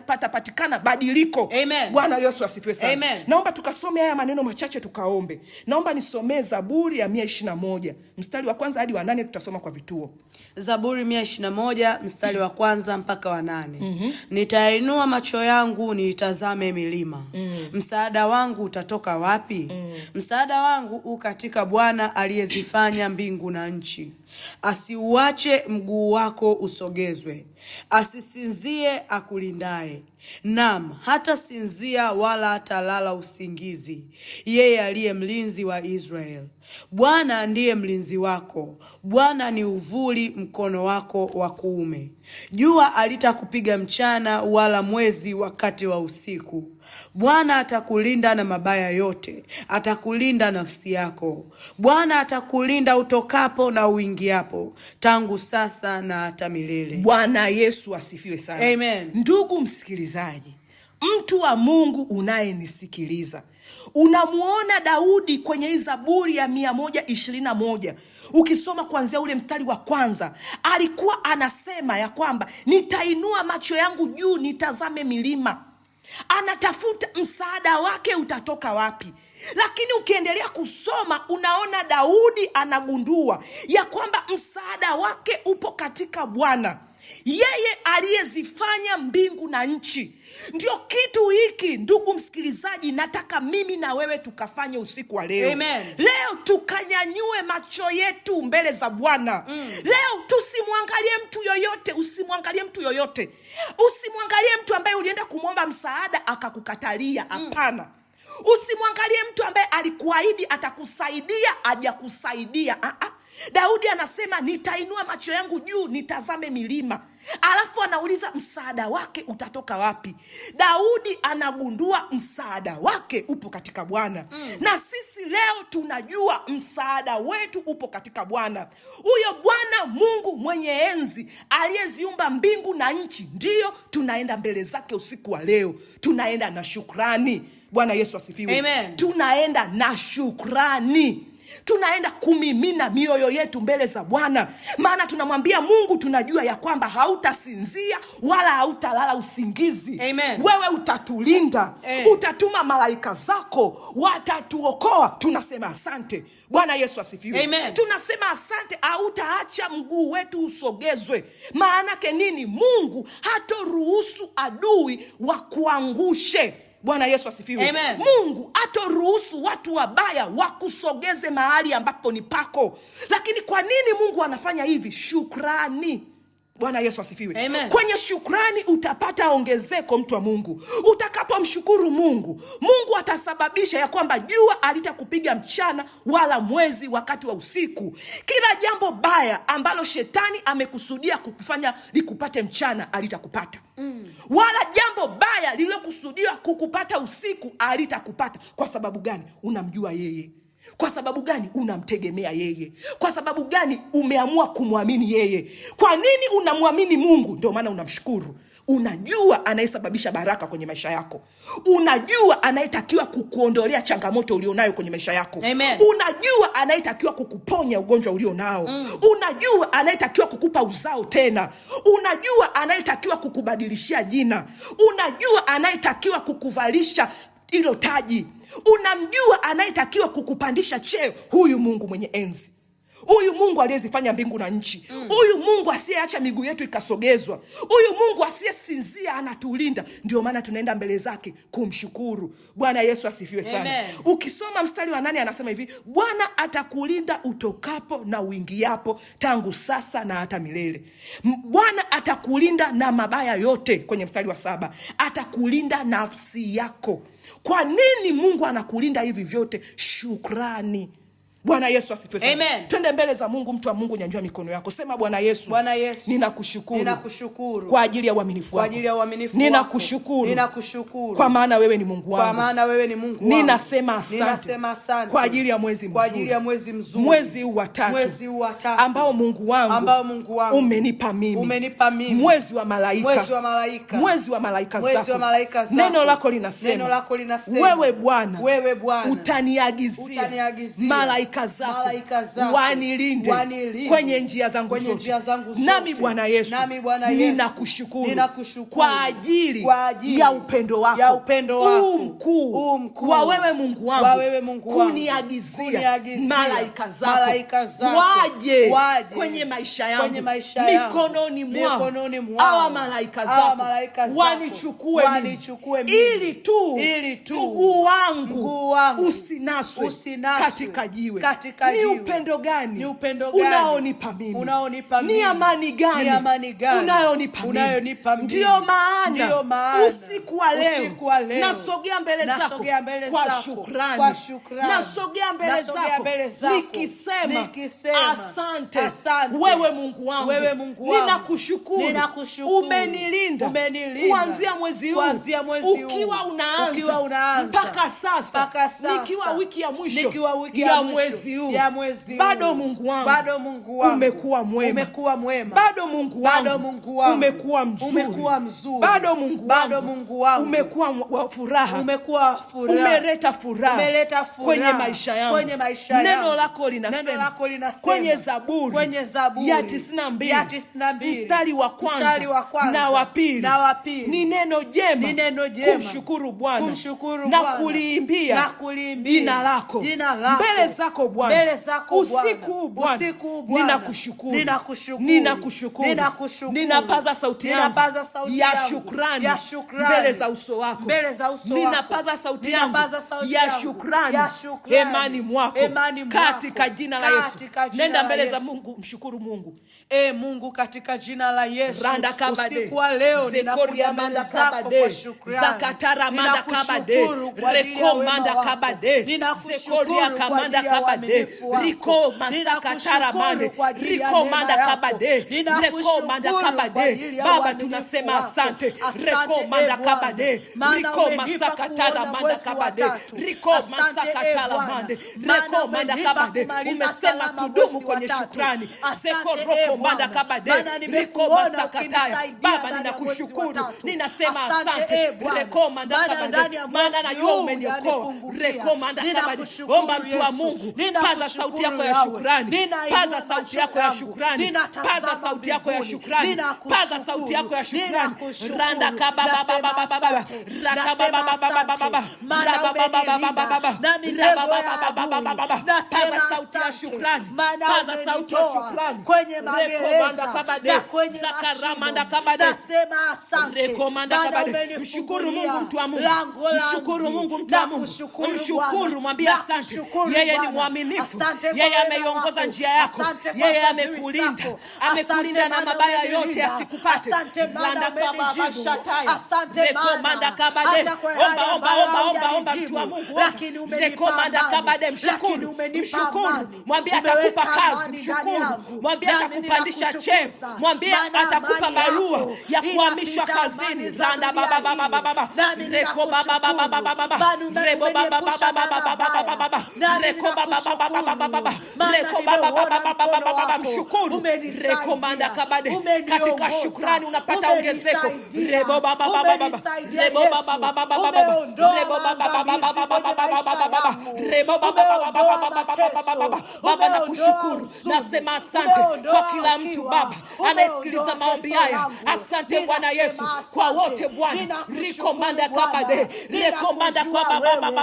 patapatikana badiliko. Amen. Bwana Yesu asifiwe sana. Amen. Naomba tukasome haya maneno machache tukaombe. Naomba nisomee Zaburi ya 121 mstari wa 1 hadi wa 8, tutasoma kwa vituo. Zaburi 121 mstari wa 1 mpaka wa 8. Nitainua macho yangu niitazame milima. Msaada wangu utatoka wapi? Msaada wangu u katika Bwana aliyezifanya mbingu na nchi. Asiuache mguu wako usogezwe, asisinzie akulindaye. Naam, hata sinzia wala hatalala usingizi, yeye aliye mlinzi wa Israel. Bwana ndiye mlinzi wako, Bwana ni uvuli mkono wako wa kuume. Jua alitakupiga mchana, wala mwezi wakati wa usiku. Bwana atakulinda na mabaya yote, atakulinda nafsi yako. Bwana atakulinda utokapo na uingiapo, tangu sasa na hata milele. Bwana Yesu asifiwe sana. Amen. Ndugu msikilizaji, mtu wa Mungu unayenisikiliza, unamuona Daudi kwenye hii Zaburi ya 121, ukisoma kuanzia ule mstari wa 1, alikuwa anasema ya kwamba nitainua macho yangu juu nitazame milima. Anatafuta msaada wake utatoka wapi. Lakini ukiendelea kusoma unaona Daudi anagundua ya kwamba msaada wake upo katika Bwana, yeye aliyezifanya mbingu na nchi. Ndio kitu hiki, ndugu msikilizaji, nataka mimi na wewe tukafanye usiku wa leo. Amen. Leo tukanyanyue macho yetu mbele za Bwana. Leo tusimwangalie mtu yoyote, usimwangalie mtu yoyote. Usimwangalie mtu ambaye ulienda kumwomba msaada akakukatalia. Hapana. Usimwangalie mtu ambaye alikuahidi atakusaidia hajakusaidia. Daudi anasema nitainua macho yangu juu nitazame milima. Alafu anauliza msaada wake utatoka wapi? Daudi anagundua msaada wake upo katika Bwana. Na sisi leo tunajua msaada wetu upo katika Bwana. Huyo Bwana Mungu mwenye enzi aliyeziumba mbingu na nchi, ndiyo tunaenda mbele zake usiku wa leo. Tunaenda na shukrani. Bwana Yesu asifiwe. Amen. Tunaenda na shukrani. Tunaenda kumimina mioyo yetu mbele za Bwana, maana tunamwambia Mungu tunajua ya kwamba hautasinzia wala hautalala usingizi. Amen. Wewe utatulinda. Utatuma malaika zako watatuokoa. Tunasema asante. Bwana Yesu asifiwe. Amen. Tunasema asante, hautaacha mguu wetu usogezwe. Maanake nini? Mungu hatoruhusu adui wakuangushe. Bwana Yesu asifiwe. Amen. Mungu hatoruhusu watu wabaya wakusogeze mahali ambapo ni pako. Lakini kwa nini Mungu anafanya hivi? Shukrani. Bwana Yesu asifiwe. Amen. Kwenye shukrani utapata ongezeko, mtu wa Mungu. Utakapomshukuru Mungu, Mungu atasababisha ya kwamba jua halitakupiga mchana wala mwezi wakati wa usiku. Kila jambo baya ambalo shetani amekusudia kukufanya likupate mchana halitakupata. Wala jambo baya lililokusudiwa kukupata usiku halitakupata. Kwa sababu gani? Unamjua yeye. Kwa sababu gani? Unamtegemea yeye. Kwa sababu gani? Umeamua kumwamini yeye. Kwa nini unamwamini Mungu? Ndio maana unamshukuru. Unajua anayesababisha baraka kwenye maisha yako. Unajua anayetakiwa kukuondolea changamoto ulionayo kwenye maisha yako. Amen. Unajua anayetakiwa kukuponya ugonjwa ulionao. Unajua anayetakiwa kukupa uzao tena. Unajua anayetakiwa kukubadilishia jina. Unajua anayetakiwa kukuvalisha hilo taji. Unamjua anayetakiwa kukupandisha cheo. Huyu Mungu mwenye enzi. Huyu Mungu aliyezifanya mbingu na nchi. Huyu Mungu asiyeacha miguu yetu ikasogezwa. Huyu Mungu asiyesinzia anatulinda. Ndio maana tunaenda mbele zake kumshukuru. Bwana Yesu asifiwe sana. Amen. Ukisoma mstari wa 8 anasema hivi, Bwana atakulinda utokapo na uingiapo, tangu sasa na hata milele. Bwana atakulinda na mabaya yote. Kwenye mstari wa 7 atakulinda nafsi yako. Kwa nini Mungu anakulinda hivi vyote? Shukrani. Bwana Yesu asifiwe sana. Amen. Twende mbele za Mungu. Mtu wa Mungu, nyanyua mikono yako. Sema, Bwana Yesu, Bwana Yesu, ninakushukuru kwa ajili ya uaminifu wako. Ninakushukuru kwa maana wewe ni Mungu wangu. Ninasema asante kwa ajili ya mwezi mzuri. Mwezi huu wa tatu ambao Mungu wangu umenipa mimi. Mwezi wa malaika. Mwezi wa malaika zako. Neno lako linasema wewe Bwana utaniagizia malaika zako wanilinde kwenye njia zangu zote. Nami Bwana Yesu ninakushukuru kwa ajili ya upendo wako mkuu wa wewe Mungu wangu kuniagizia malaika zako waje kwenye maisha yangu. Mikononi mwao hawa malaika zako wanichukue mimi, ili tu mguu wangu usinaswe katika jiwe. Ni upendo gani unaonipa mimi? Ni amani gani unayonipa mimi? Ndio maana usiku wa leo nasogea mbele zako kwa shukrani. Nasogea mbele zako nikisema asante. Wewe Mungu wangu, ninakushukuru. Umenilinda kuanzia mwezi huu ukiwa unaanza mpaka sasa, nikiwa wiki ya mwisho ya mwezi huu. Bado Mungu wangu umekuwa mwema. Bado Mungu wangu umekuwa mzuri. Bado Mungu wangu umekuwa wa furaha. Umeleta furaha kwenye maisha yangu. Neno lako linasema kwenye Zaburi ya 92 mstari wa kwanza na wa pili, ni neno jema kumshukuru Bwana na kuliimbia jina lako mbele zako Bwana. Usiku Bwana ninakushukuru. Ninapaza sauti yangu ya shukrani mbele za uso wako. Ninapaza sauti yangu ya shukrani hemani mwako katika jina la Yesu. Nenda mbele za Mungu, mshukuru Mungu. Mungu, katika jina la Yesu, usiku wa leo ninakuja mbele zako kwa shukrani. Ninakushukuru kwa ajili ya wema wako. Ninakushukuru kwa ajili ya uaminifu wako. Ninakushukuru kwa ajili ya neema yako. Ninakushukuru kwa ajili ya Baba, tunasema asante. Maana umenipa kuona mwezi wa tatu. Asante Bwana, maana umenipa kumaliza salama mwezi wa tatu. Asante Bwana, maana nimekuona ukinisaidia Baba, ninakushukuru. Ninasema asante. Maana najua umeniokoa. Omba mtu wa Mungu, paza sauti yako ya shukrani. Paza sauti yako ya shukrani. Paza sauti yako ya shukrani. Paza sauti yako ya shukrani. Randa kaba baba baba baba. Rakaba baba baba baba. Raba baba baba baba. Paza sauti ya shukrani. Paza sauti ya shukrani. Kwenye magereza na kwenye Sakaramanda kabade. Nasema asante. Mshukuru Mungu mtu wa Mungu. Mshukuru Mungu mtu wa Mungu. Mshukuru, mwambie asante. Yeye ni mwaminifu. Yeye ameiongoza njia yako. Yeye amekulinda. Amekulinda na mabaya yote asikupate. Randa kaba bashataya. Rekomanda kabade. Omba mtu wa Mungu. Rekomanda kabade. Mshukuru. Mwambie atakupa kazi. Mshukuru. Mwambie atakupandisha cheo. Mwambie atakupa barua ya kuhamishwa kazini. Zanda baba baba baba. Reko baba baba baba. Rebo baba baba. Reko baba baba. Reko baba baba. Mshukuru. Rekomanda kabade. Katika shukrani unapata ongezeko. Rebo baba baba. Rebo baba baba. Rebo baba baba. Rebo baba. Baba, nakushukuru. Nasema asante kwa kila mtu Baba anayesikiliza maombi haya. Asante Bwana Yesu kwa wote Bwana. Rekomanda kabade. Rekomanda kwa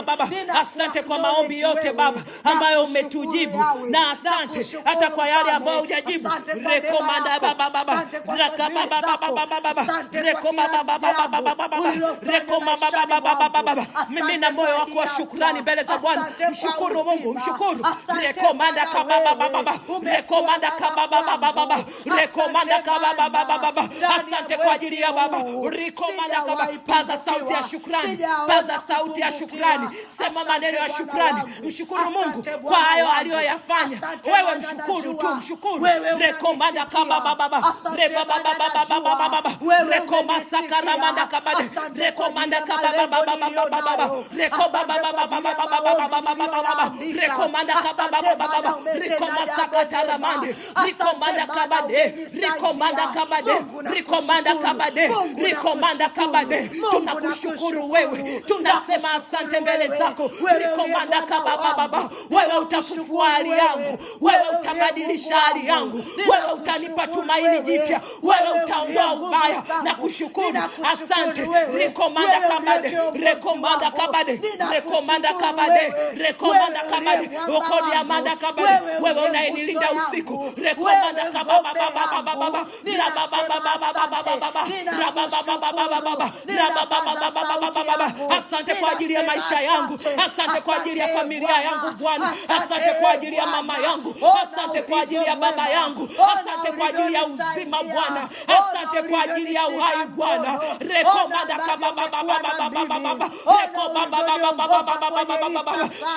baba. Asante kwa maombi yote Baba ambayo umetujibu, na asante hata kwa yale ambayo hujajibu. Rekomanda baba baba rakaba baba baba baba rekoma baba baba baba rekoma baba baba baba. Mimi na moyo wako wa shukrani mbele za Bwana. Mshukuru Mungu, mshukuru. Rekomanda kaba baba baba rekomanda kaba baba baba rekomanda kaba baba baba. Asante kwa ajili ya baba. Rekomanda kaba. Paza sauti ya shukrani, paza sauti ya shukrani, sema maneno ya shukrani. Mshukuru Mungu kwa hayo aliyoyafanya. Wewe mshukuru tu, mshukuru. Rekomanda kaba baba baba rebaba baba baba baba rekoma sakaramanda kabade rekomanda kaba baba baba baba rekoba baba baba baba baba rekomanda kaba baba baba rekoma sakataramande rekomanda kabade rekomanda kabade rekomanda kabade rekomanda kabade. Tunakushukuru wewe, tunasema asante mbele zako. Rekomanda kaba baba, wewe utafufua hali yangu, wewe utabadilisha hali yangu, wewe utanipa tumaini jipya, wewe utaondoa ubaya. Na kushukuru, asante. Rekomanda kabade rekomanda kabade rekomanda kabade rekomanda kabade okodi amanda kabade. Wewe unayenilinda usiku. Rekomanda kaba baba baba baba asante kwa ajili ya maisha yangu, asante kwa ajili ya familia yangu Bwana, asante kwa ajili ya mama yangu, asante kwa ajili ya baba yangu, asante kwa ajili ya uzima Bwana, asante kwa ajili ya uhai Bwana. Rekomanda kaba baba baba baba.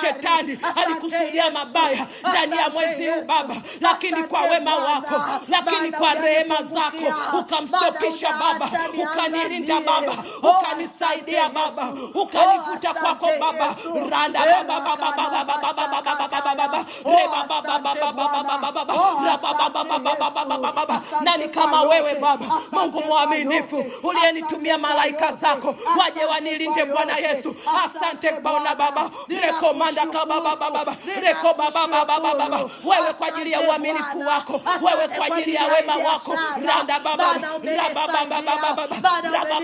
Shetani alikusudia mabaya ndani ya mwezi huu Baba, lakini kwa wema wako, lakini kwa rehema zako ukamstopisha Baba, ukanilinda Baba, ukanisaidia Baba, ukanivuta kwako Baba. Randa baba baba baba baba baba reba baba baba baba. Nani kama wewe Baba, Mungu mwaminifu, uliyenitumia malaika zako waje wanilinde Bwana Yesu. Asante Bwana Baba. Rekomanda kaba baba baba rekoba baba baba, wewe kwa ajili ya uaminifu wako, wewe kwa ajili ya wema wako. Randa baba raba baba baba raba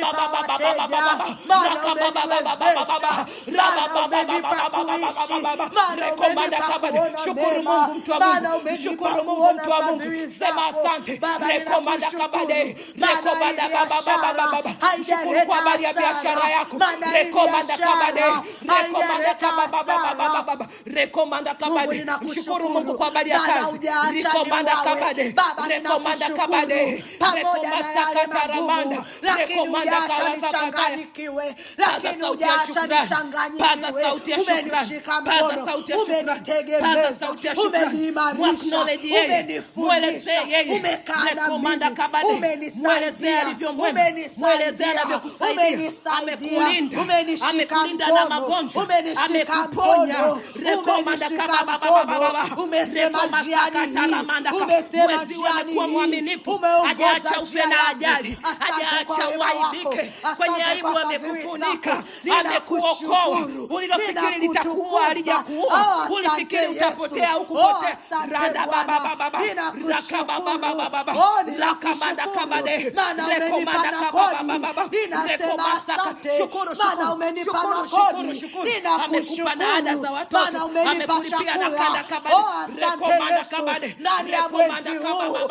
baba baba rekomanda kabade. Shukuru Mungu mtu wa Mungu, shukuru Mungu mtu wa Mungu, sema asante. Rekomanda kabade rekomanda baba. Shukuru kwa habari ya biashara yako. Rekomanda kabade rekomanda baba rekomanda kabade. Shukuru Mungu kwa habari ya kazi. Rekomanda kabade rekomanda kabade rekomanda sakataramanda rekomanda kabade. Paza sauti ya shukrani, paza sauti ya shukrani, paza sauti ya shukrani, paza sauti ya shukrani. Acknowledge yeye, mweleze yeye. Rekomanda kabade, mweleze alivyo mwema, mweleze anavyokusaidia. Amekulinda, amekulinda na magonjwa, amekuponya. Rekomanda kababa, umesema jiani, mwezi amekuwa mwaminifu, hajaacha ufe na ajali, hajaacha uaibike. Kwenye aibu amekufunika, amekuokoa. Ulilofikiri litakuua halijakuua, ulifikiri utapotea hukupotea. Randa baba rakaba baba rakamanda kabade rekomanda kababa rekoma saka. Shukuru amekupa na ada za watoto, amekulipia na kanda kabade rekomanda kabade rekomanda kababa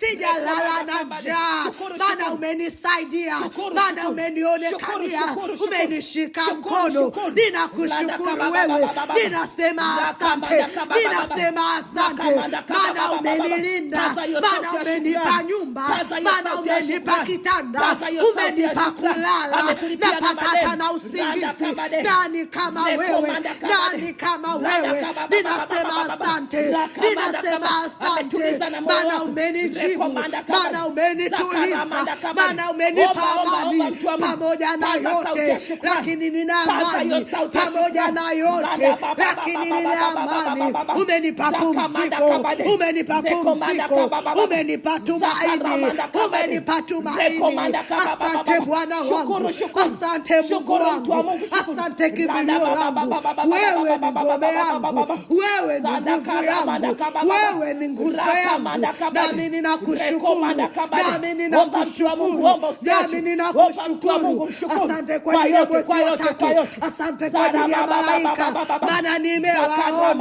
sijalala na njaa, maana umenisaidia, maana umenionekania, umenishika mkono. Ninakushukuru wewe, ninasema asante, ninasema asante, maana umenilinda, maana umenipa nyumba, maana umenipa kitanda, umenipa kulala, napata na usingizi. Nani kama wewe, nani kama wewe? Ninasema asante, ninasema asante, maana umenijibu, maana umenituliza, maana umenipa amani pamoja na yote, lakini nina amani pamoja na yote, lakini nina amani. Umenipa pumziko, umenipa pumziko, umenipa tumaini, umenipa tumaini. Asante Bwana wangu, asante Mungu wangu, asante kimbilio langu. Wewe ni ngome yangu, wewe ni nguvu yangu, wewe ni nguzo yangu. Nami ninakushukuru, nami ninakushukuru, nami ninakushukuru. Asante kwa ajili ya mwezi wa tatu, asante kwa ajili ya malaika, maana nimewaona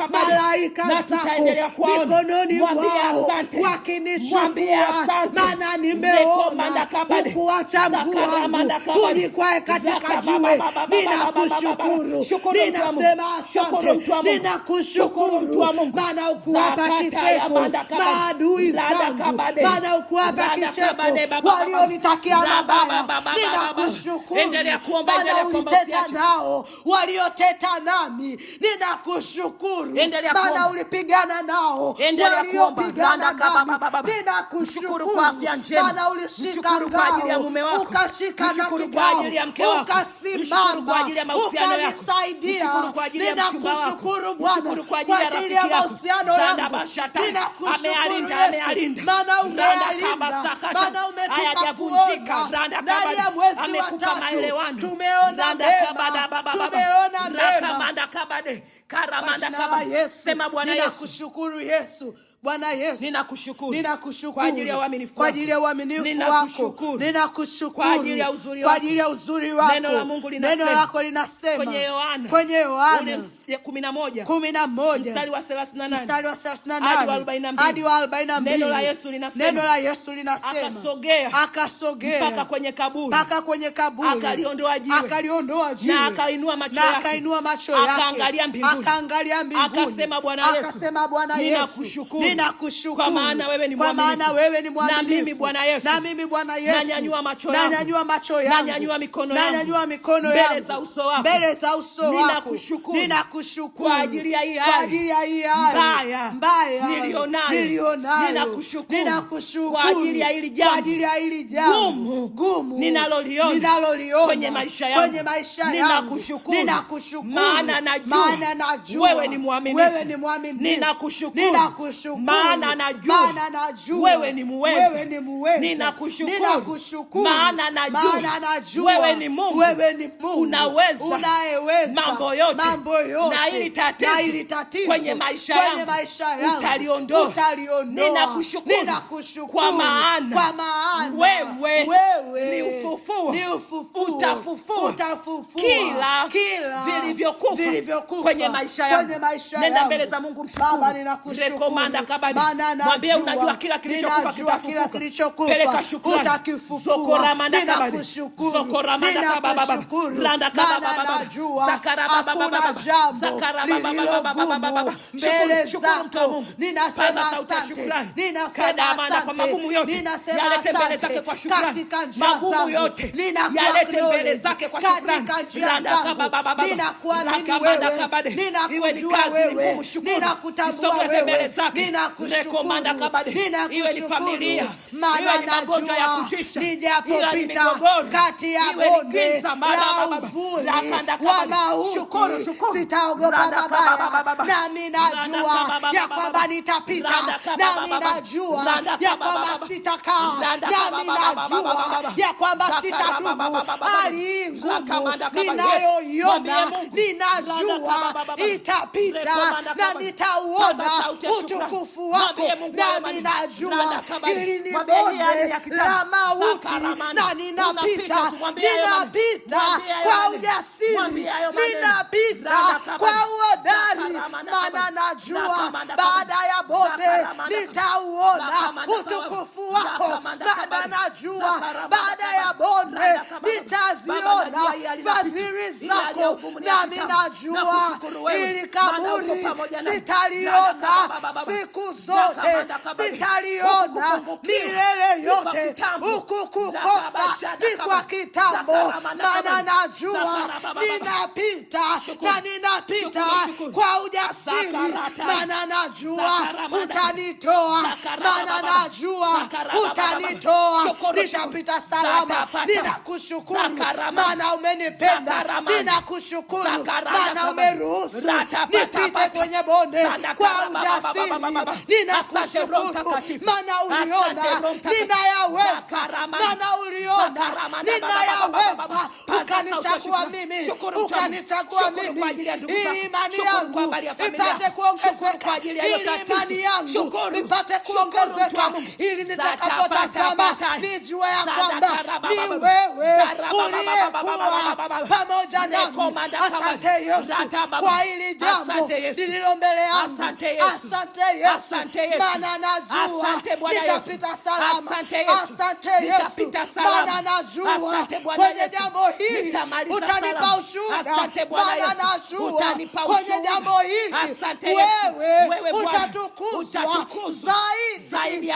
malaika zako mikononi mwao wakinichukua, maana nimeona ukuacha mguu wangu unikwae katika jiwe. Ninakushukuru, ninasema asante, ninakushukuru, maana ukuwapa kicheko maadui zangu, maana ukuwapa kicheko walionitakia mabaya. Ninakushukuru, maana uliteta nao walioteta nami. Ninakushukuru, maana ulipigana nao waliopigana nami. Ninakushukuru kwa afya njema, maana ulishika ngao, ukashika na kigao, ukasimama, ukanisaidia. Ninakushukuru Bwana kwa ajili ya mahusiano yangu. Ninakushukuru Yesu, maana umeyalinda, maana umetupa kuona ndani ya mwezi wa tatu. Tumeona mema, tumeona mema. Sema Bwana Yesu, ninakushukuru Yesu. Bwana Yesu, ninakushukuru kwa ajili ya uaminifu wako, ninakushukuru kwa ajili ya uzuri wako. Neno lako linasema kwenye Yohana 11 mstari wa 38 hadi wa 42, neno la Yesu linasema akasogea mpaka kwenye kaburi, akaliondoa jiwe na akainua macho yake, akaangalia mbinguni, akasema Bwana Yesu, ninakushukuru kwa maana wewe ni mwaminifu. Na mimi Bwana Yesu, nanyanyua macho yangu, nanyanyua mikono yangu mbele za uso wako. Ninakushukuru kwa ajili ya hii mbaya nilionayo. Ninakushukuru kwa ajili ya hili jambo gumu ninaloliona kwenye maisha yangu. Ninakushukuru maana najua wewe ni mwaminifu. Ninakushukuru maana najua wewe ni muweza. Ninakushukuru maana najua wewe ni Mungu unaweza mambo yote, na ili tatizo kwenye maisha yangu utaliondoa. Ninakushukuru kwa maana wewe ni ufufuo, utafufua kila vilivyokufa kwenye maisha yangu. Nenda mbele za Mungu, mshukuru. Mwambie unajua kila kilichokufa kitafufuka. Peleka shukrani. Ninakushukuru, hakuna jambo mbele zako. Ninasema asante, ninasema asante katika njia zangu. Katika njia zangu ninakuamini wewe, ninakujua wewe, ninakutambua wewe. Ninakushukuru, iwe ni familia, maana najua nijapopita kati ya bonde la uvuli wa mauti sitaogopa mabaya. Nami najua ya kwamba nitapita, nami najua ya kwamba sitakaa, nami najua ya kwamba sitadumu hali ngumu ninayoiona. Ninajua itapita na nitauona utukufu wako. Nami najua hili ni bonde la mauti na ninapita kwa ujasiri, ninapita kwa uhodari, maana najua baada ya bonde nitauona utukufu wako. Maana najua baada ya bonde nitaziona fadhili zako. Nami najua ili kaburi sitaliona siku zote, sitaliona milele yote. Huku kukosa ni kwa kitambo, maana najua ninapita na ninapita kwa ujasiri, maana najua utanitoa, maana najua utanitoa, nitapita salama. Ninakushukuru maana umenipenda unatenda. Ninakushukuru maana umeruhusu nipite kwenye bonde kwa ujasiri. Ninakushukuru maana uliona ninayaweza, maana uliona ninayaweza, ukanichagua mimi, ili imani yangu ipate kuongezeka, ili imani yangu ipate kuongezeka, ili nitakapotazama nijue ya kwamba ni wewe uliyekuwa pamoja nami. Asante Yesu kwa hili jambo lililo mbele yangu. Asante Yesu maana najua nitapita salama. Asante Yesu maana najua kwenye jambo hili utanipa ushuhuda. Maana najua kwenye jambo hili wewe utatukuzwa zaidi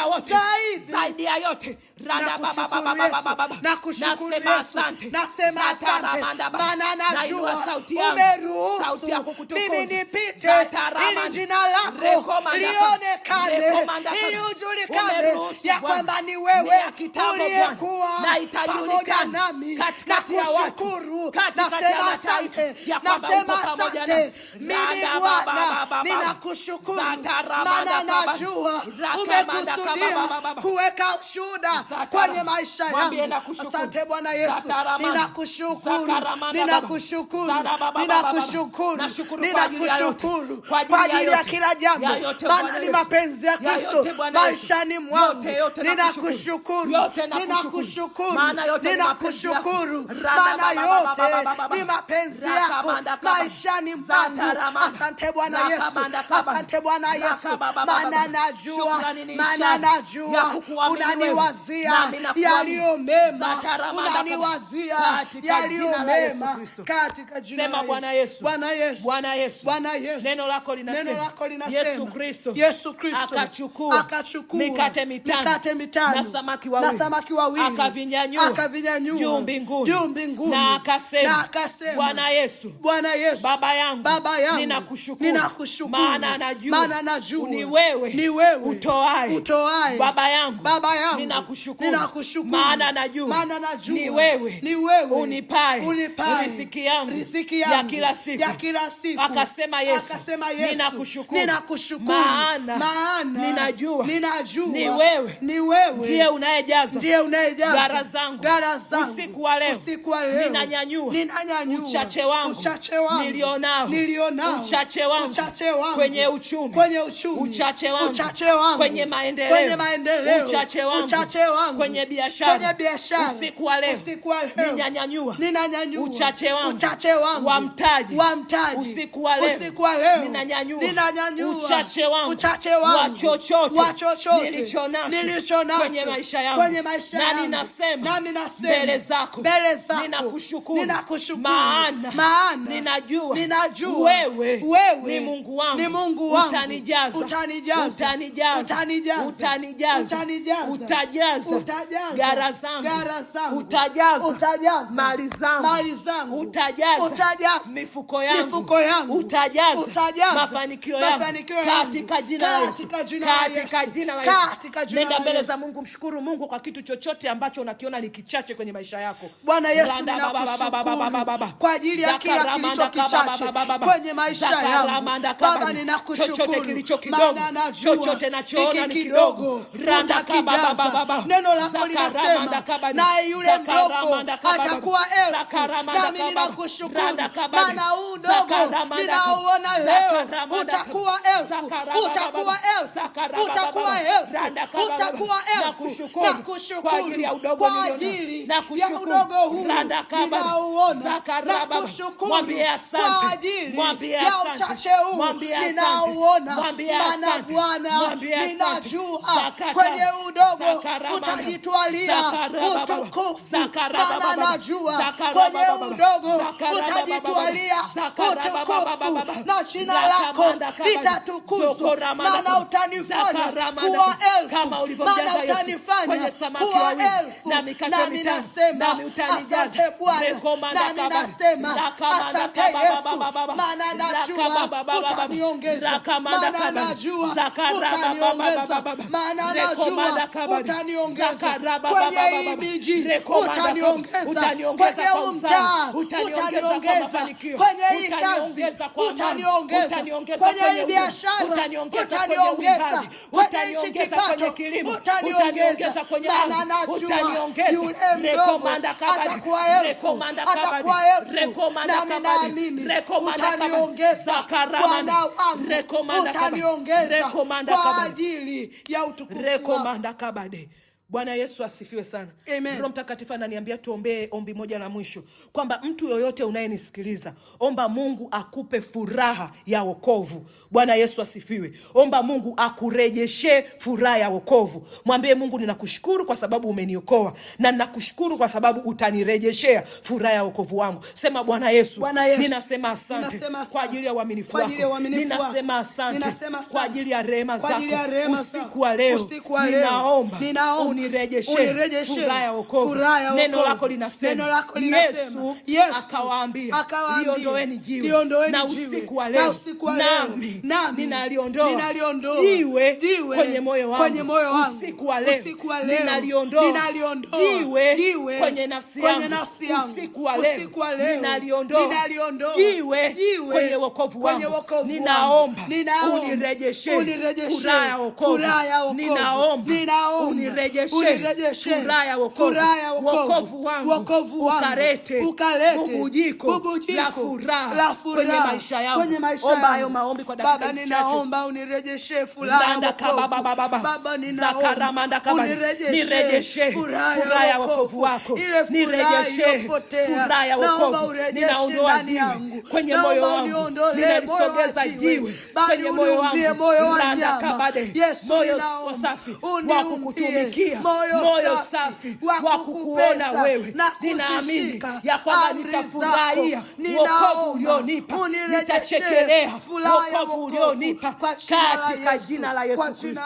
ya yote. Nakushukuru Yesu, nasema asante maana najua umeruhusu mimi nipite ili jina lako lionekane, ili ujulikane ya kwamba ni wewe uliyekuwa pamoja nami. Nakushukuru, nasema asante, mimi Bwana ninakushukuru maana najua umekusudia kuweka ushuhuda kwenye maisha yangu. Asante Bwana Yesu, ninakushukuru kwa ajili ya kila jambo, maana ni mapenzi ya Kristo maishani mwangu. Ninakushukuru maana yote ni mapenzi yako maishani mwangu. Asante Bwana Yesu, maana najua unaniwazia yaliyo mema, katika jina la Bwana Yesu. Neno lako linasema Yesu Kristo akachukua mikate mitano na samaki wawili akavinyanyua juu mbinguni na akasema, Bwana Yesu Baba yangu ninakushukuru maana najua ni wewe utoaye. Baba yangu ninakushukuru maana najua ni wewe unipaye riziki yangu ya kila siku. Akasema Yesu ninakushukuru maana ninajua ni wewe ndiye unayejaza gara zangu. Usiku wa leo ninanyanyua uchache wangu nilionao, uchache wangu kwenye uchumi, uchache wangu kwenye maendeleo, uchache wangu kwenye biashara. Usiku wa leo ninanyanyua uchache wangu wa mtaji. Usiku wa leo ninanyanyua uchache wangu wa chochote nilicho nacho kwenye maisha yangu. Na ninasema mbele zako ninakushukuru maana ninajua wewe ni Mungu wangu. Utajaza gara zangu, utajaza mali zangu, utajaza mifuko yangu, utajaza mafanikio yangu katika jina la Yesu. Nenda mbele za Mungu, mshukuru Mungu kwa kitu chochote ambacho unakiona ni kichache kwenye maisha yako. Bwana Yesu, ninakushukuru kwa ajili ya kila kilicho kichache kwenye maisha yangu. Baba, ninakushukuru maana najua hiki kidogo utakijaza. Neno lako linasema naye yule mdogo atakuwa elfu. Nami ninakushukuru maana huu dogo ninauona leo utakuwa elfu. Nakushukuru kwa ajili ya udogo huu ninauona. Nakushukuru kwa ajili ya uchache huu ninauona. Maana Bwana ninajua kwenye udogo utajitwalia utukufu. Maana najua kwenye udogo utajitwalia utukufu na jina lako litatukuzwa. Maana utanifanya kuwa elfu, maana utanifanya kuwa elfu. Nami nasema asante Bwana, nami nasema asante Yesu, maana najua utaniongeza, maana najua utaniongeza, maana najua utaniongeza kwenye hii miji, utaniongeza kwenye huu mtaa, utaniongeza kwenye hii kazi, utaniongeza kwenye hii biashara, utaniongeza kwenye hii kipato, utaniongeza, maana najua yule mdogo atakuwa elfu, nami naamini utaniongeza, Bwana wangu utaniongeza kwa ajili ya utukufu wako. Bwana Yesu asifiwe sana. Amen. Roho Mtakatifu ananiambia tuombee ombi moja la mwisho, kwamba mtu yoyote unayenisikiliza, omba Mungu akupe furaha ya wokovu. Bwana Yesu asifiwe. Omba Mungu akurejeshe furaha ya wokovu. Mwambie Mungu, ninakushukuru kwa sababu umeniokoa, na ninakushukuru kwa sababu utanirejeshea furaha ya wokovu wangu. Sema, Bwana Yesu, ninasema asante kwa ajili ya uaminifu wako. Ninasema asante kwa ajili ya rehema zako. Usiku wa leo ninaomba unirejeshe furaha ya wokovu. Neno lako linasema Yesu akawaambia, liondoeni jiwe, na usiku wa leo nami ninaliondoa jiwe kwenye moyo wangu. Usiku wa leo ninaliondoa jiwe kwenye nafsi yangu. Usiku wa leo ninaliondoa jiwe kwenye wokovu wangu. Ninaomba unirejeshe furaha ya wokovu. Ninaomba unirejeshe furaha ya wokovu wangu, ukarete bubujiko la furaha kwenye maisha yangu. Omba hayo maombi kwa dakika chache. Baba, ninaomba unirejeshe furaha ya wokovu. Baba, ninaomba unirejeshe furaha ya wokovu wako. Nirejeshe furaha ya wokovu. Ninaondoa jiwe kwenye moyo wangu, ninalisogeza jiwe kwenye moyo wangu. Moyo safi wa kukutumikia, moyo safi wa kukuona wewe. Ninaamini ya kwamba nitafurahia wokovu ulionipa, nitachekelea wokovu ulionipa katika jina la Yesu Kristo.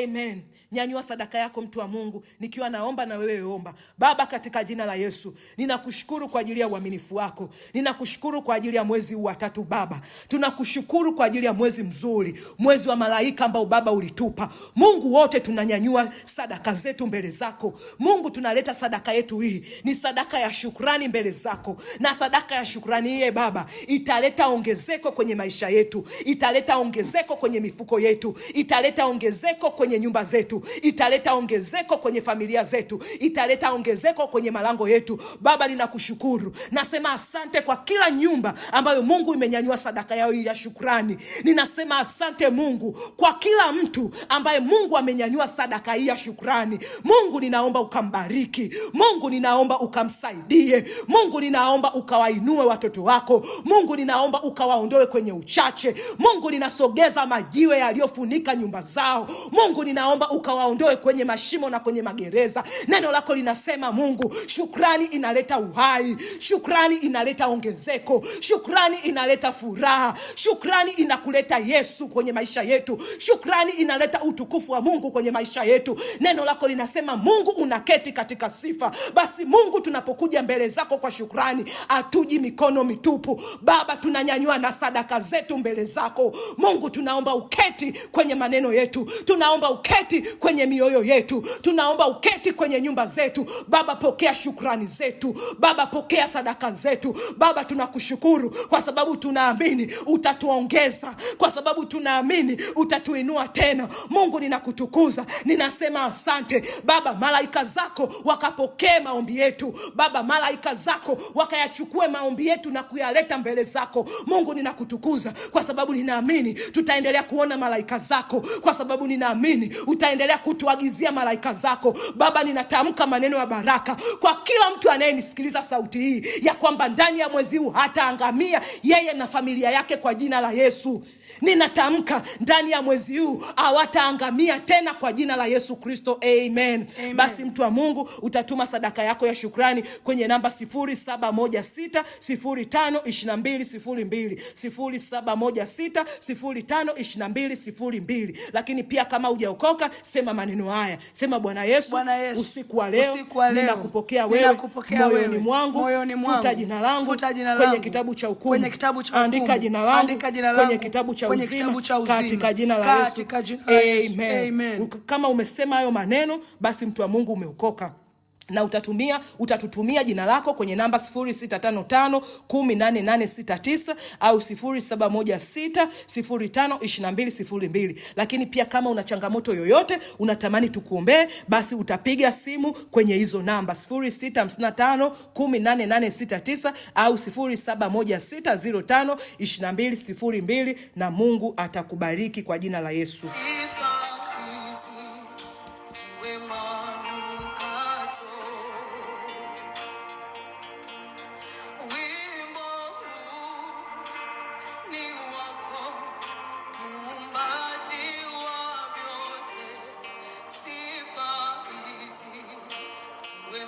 Amen. Nyanyua sadaka yako, mtu wa Mungu, nikiwa naomba na wewe omba. Baba, katika jina la Yesu, ninakushukuru kwa ajili ya uaminifu wako. Ninakushukuru kwa ajili ya mwezi huu wa tatu Baba. Tunakushukuru kwa ajili ya mwezi mzuri, mwezi wa malaika ambao Baba ulitupa. Mungu, wote tunanyanyua sadaka zetu mbele zako. Mungu, tunaleta sadaka yetu hii, ni sadaka ya shukrani mbele zako. Na sadaka ya shukrani hii Baba italeta ongezeko kwenye maisha yetu, italeta ongezeko kwenye mifuko yetu, italeta ongezeko kwenye nyumba zetu, italeta ongezeko kwenye familia zetu, italeta ongezeko kwenye malango yetu. Baba, ninakushukuru. Nasema asante kwa kila nyumba ambayo Mungu imenyanyua sadaka yao ya shukrani. Ninasema asante Mungu kwa kila mtu ambaye Mungu amenyanyua sadaka hii ya shukrani. Mungu, ninaomba ukambariki. Mungu, ninaomba ukamsaidie. Mungu, ninaomba ukawainue watoto wako. Mungu, ninaomba ukawaondoe kwenye uchache. Mungu, ninasogeza majiwe yaliyofunika nyumba zao. Mungu, ninaomba ukawaondoe kwenye mashimo na kwenye magereza. Neno lako linasema Mungu, shukrani inaleta uhai, shukrani inaleta ongezeko, shukrani inaleta furaha, shukrani inakuleta Yesu kwenye maisha yetu, shukrani inaleta utukufu wa Mungu kwenye maisha yetu. Neno lako linasema Mungu unaketi katika sifa. Basi Mungu, tunapokuja mbele zako kwa shukrani, atuji mikono mitupu. Baba, tunanyanyua na sadaka zetu mbele zako. Mungu, tunaomba uketi kwenye maneno yetu, tunaomba uketi kwenye mioyo yetu, tunaomba uketi kwenye nyumba zetu. Baba, pokea shukrani zetu. Baba, pokea sadaka zetu. Baba, tunakushukuru kwa sababu tunaamini utatuongeza, kwa sababu tunaamini utatuinua tena. Mungu, ninakutukuza, ninasema asante. Baba, malaika zako wakapokee maombi yetu. Baba, malaika zako wakayachukue maombi yetu na kuyaleta mbele zako. Mungu, ninakutukuza kwa sababu ninaamini tutaendelea kuona malaika zako, kwa sababu ninaamini utaendelea kutuagizia malaika zako. Baba, ninatamka maneno ya baraka kwa kila mtu anayenisikiliza sauti hii, ya kwamba ndani ya mwezi huu hataangamia yeye na familia yake kwa jina la Yesu. Ninatamka ndani ya mwezi huu hawataangamia tena kwa jina la Yesu Kristo. Amen. Amen. Basi mtu wa Mungu, utatuma sadaka yako ya shukrani kwenye namba 0716052202, 0716052202. Lakini pia kama hujaokoka, sema maneno haya, sema: Bwana Yesu, usiku wa leo ninakupokea wewe moyoni mwangu, futa jina langu kwenye kitabu cha hukumu, andika jina langu kwenye kitabu cha uzima, katika jina la Yesu. Amen. Kama umesema hayo maneno, basi mtu wa Mungu umeokoka. Na utatutumia jina lako kwenye namba 0655188869 au 0716052202. Lakini pia kama una changamoto yoyote unatamani tukuombee, basi utapiga simu kwenye hizo namba 0655188869 au 0716052202, na Mungu atakubariki kwa jina la Yesu. We're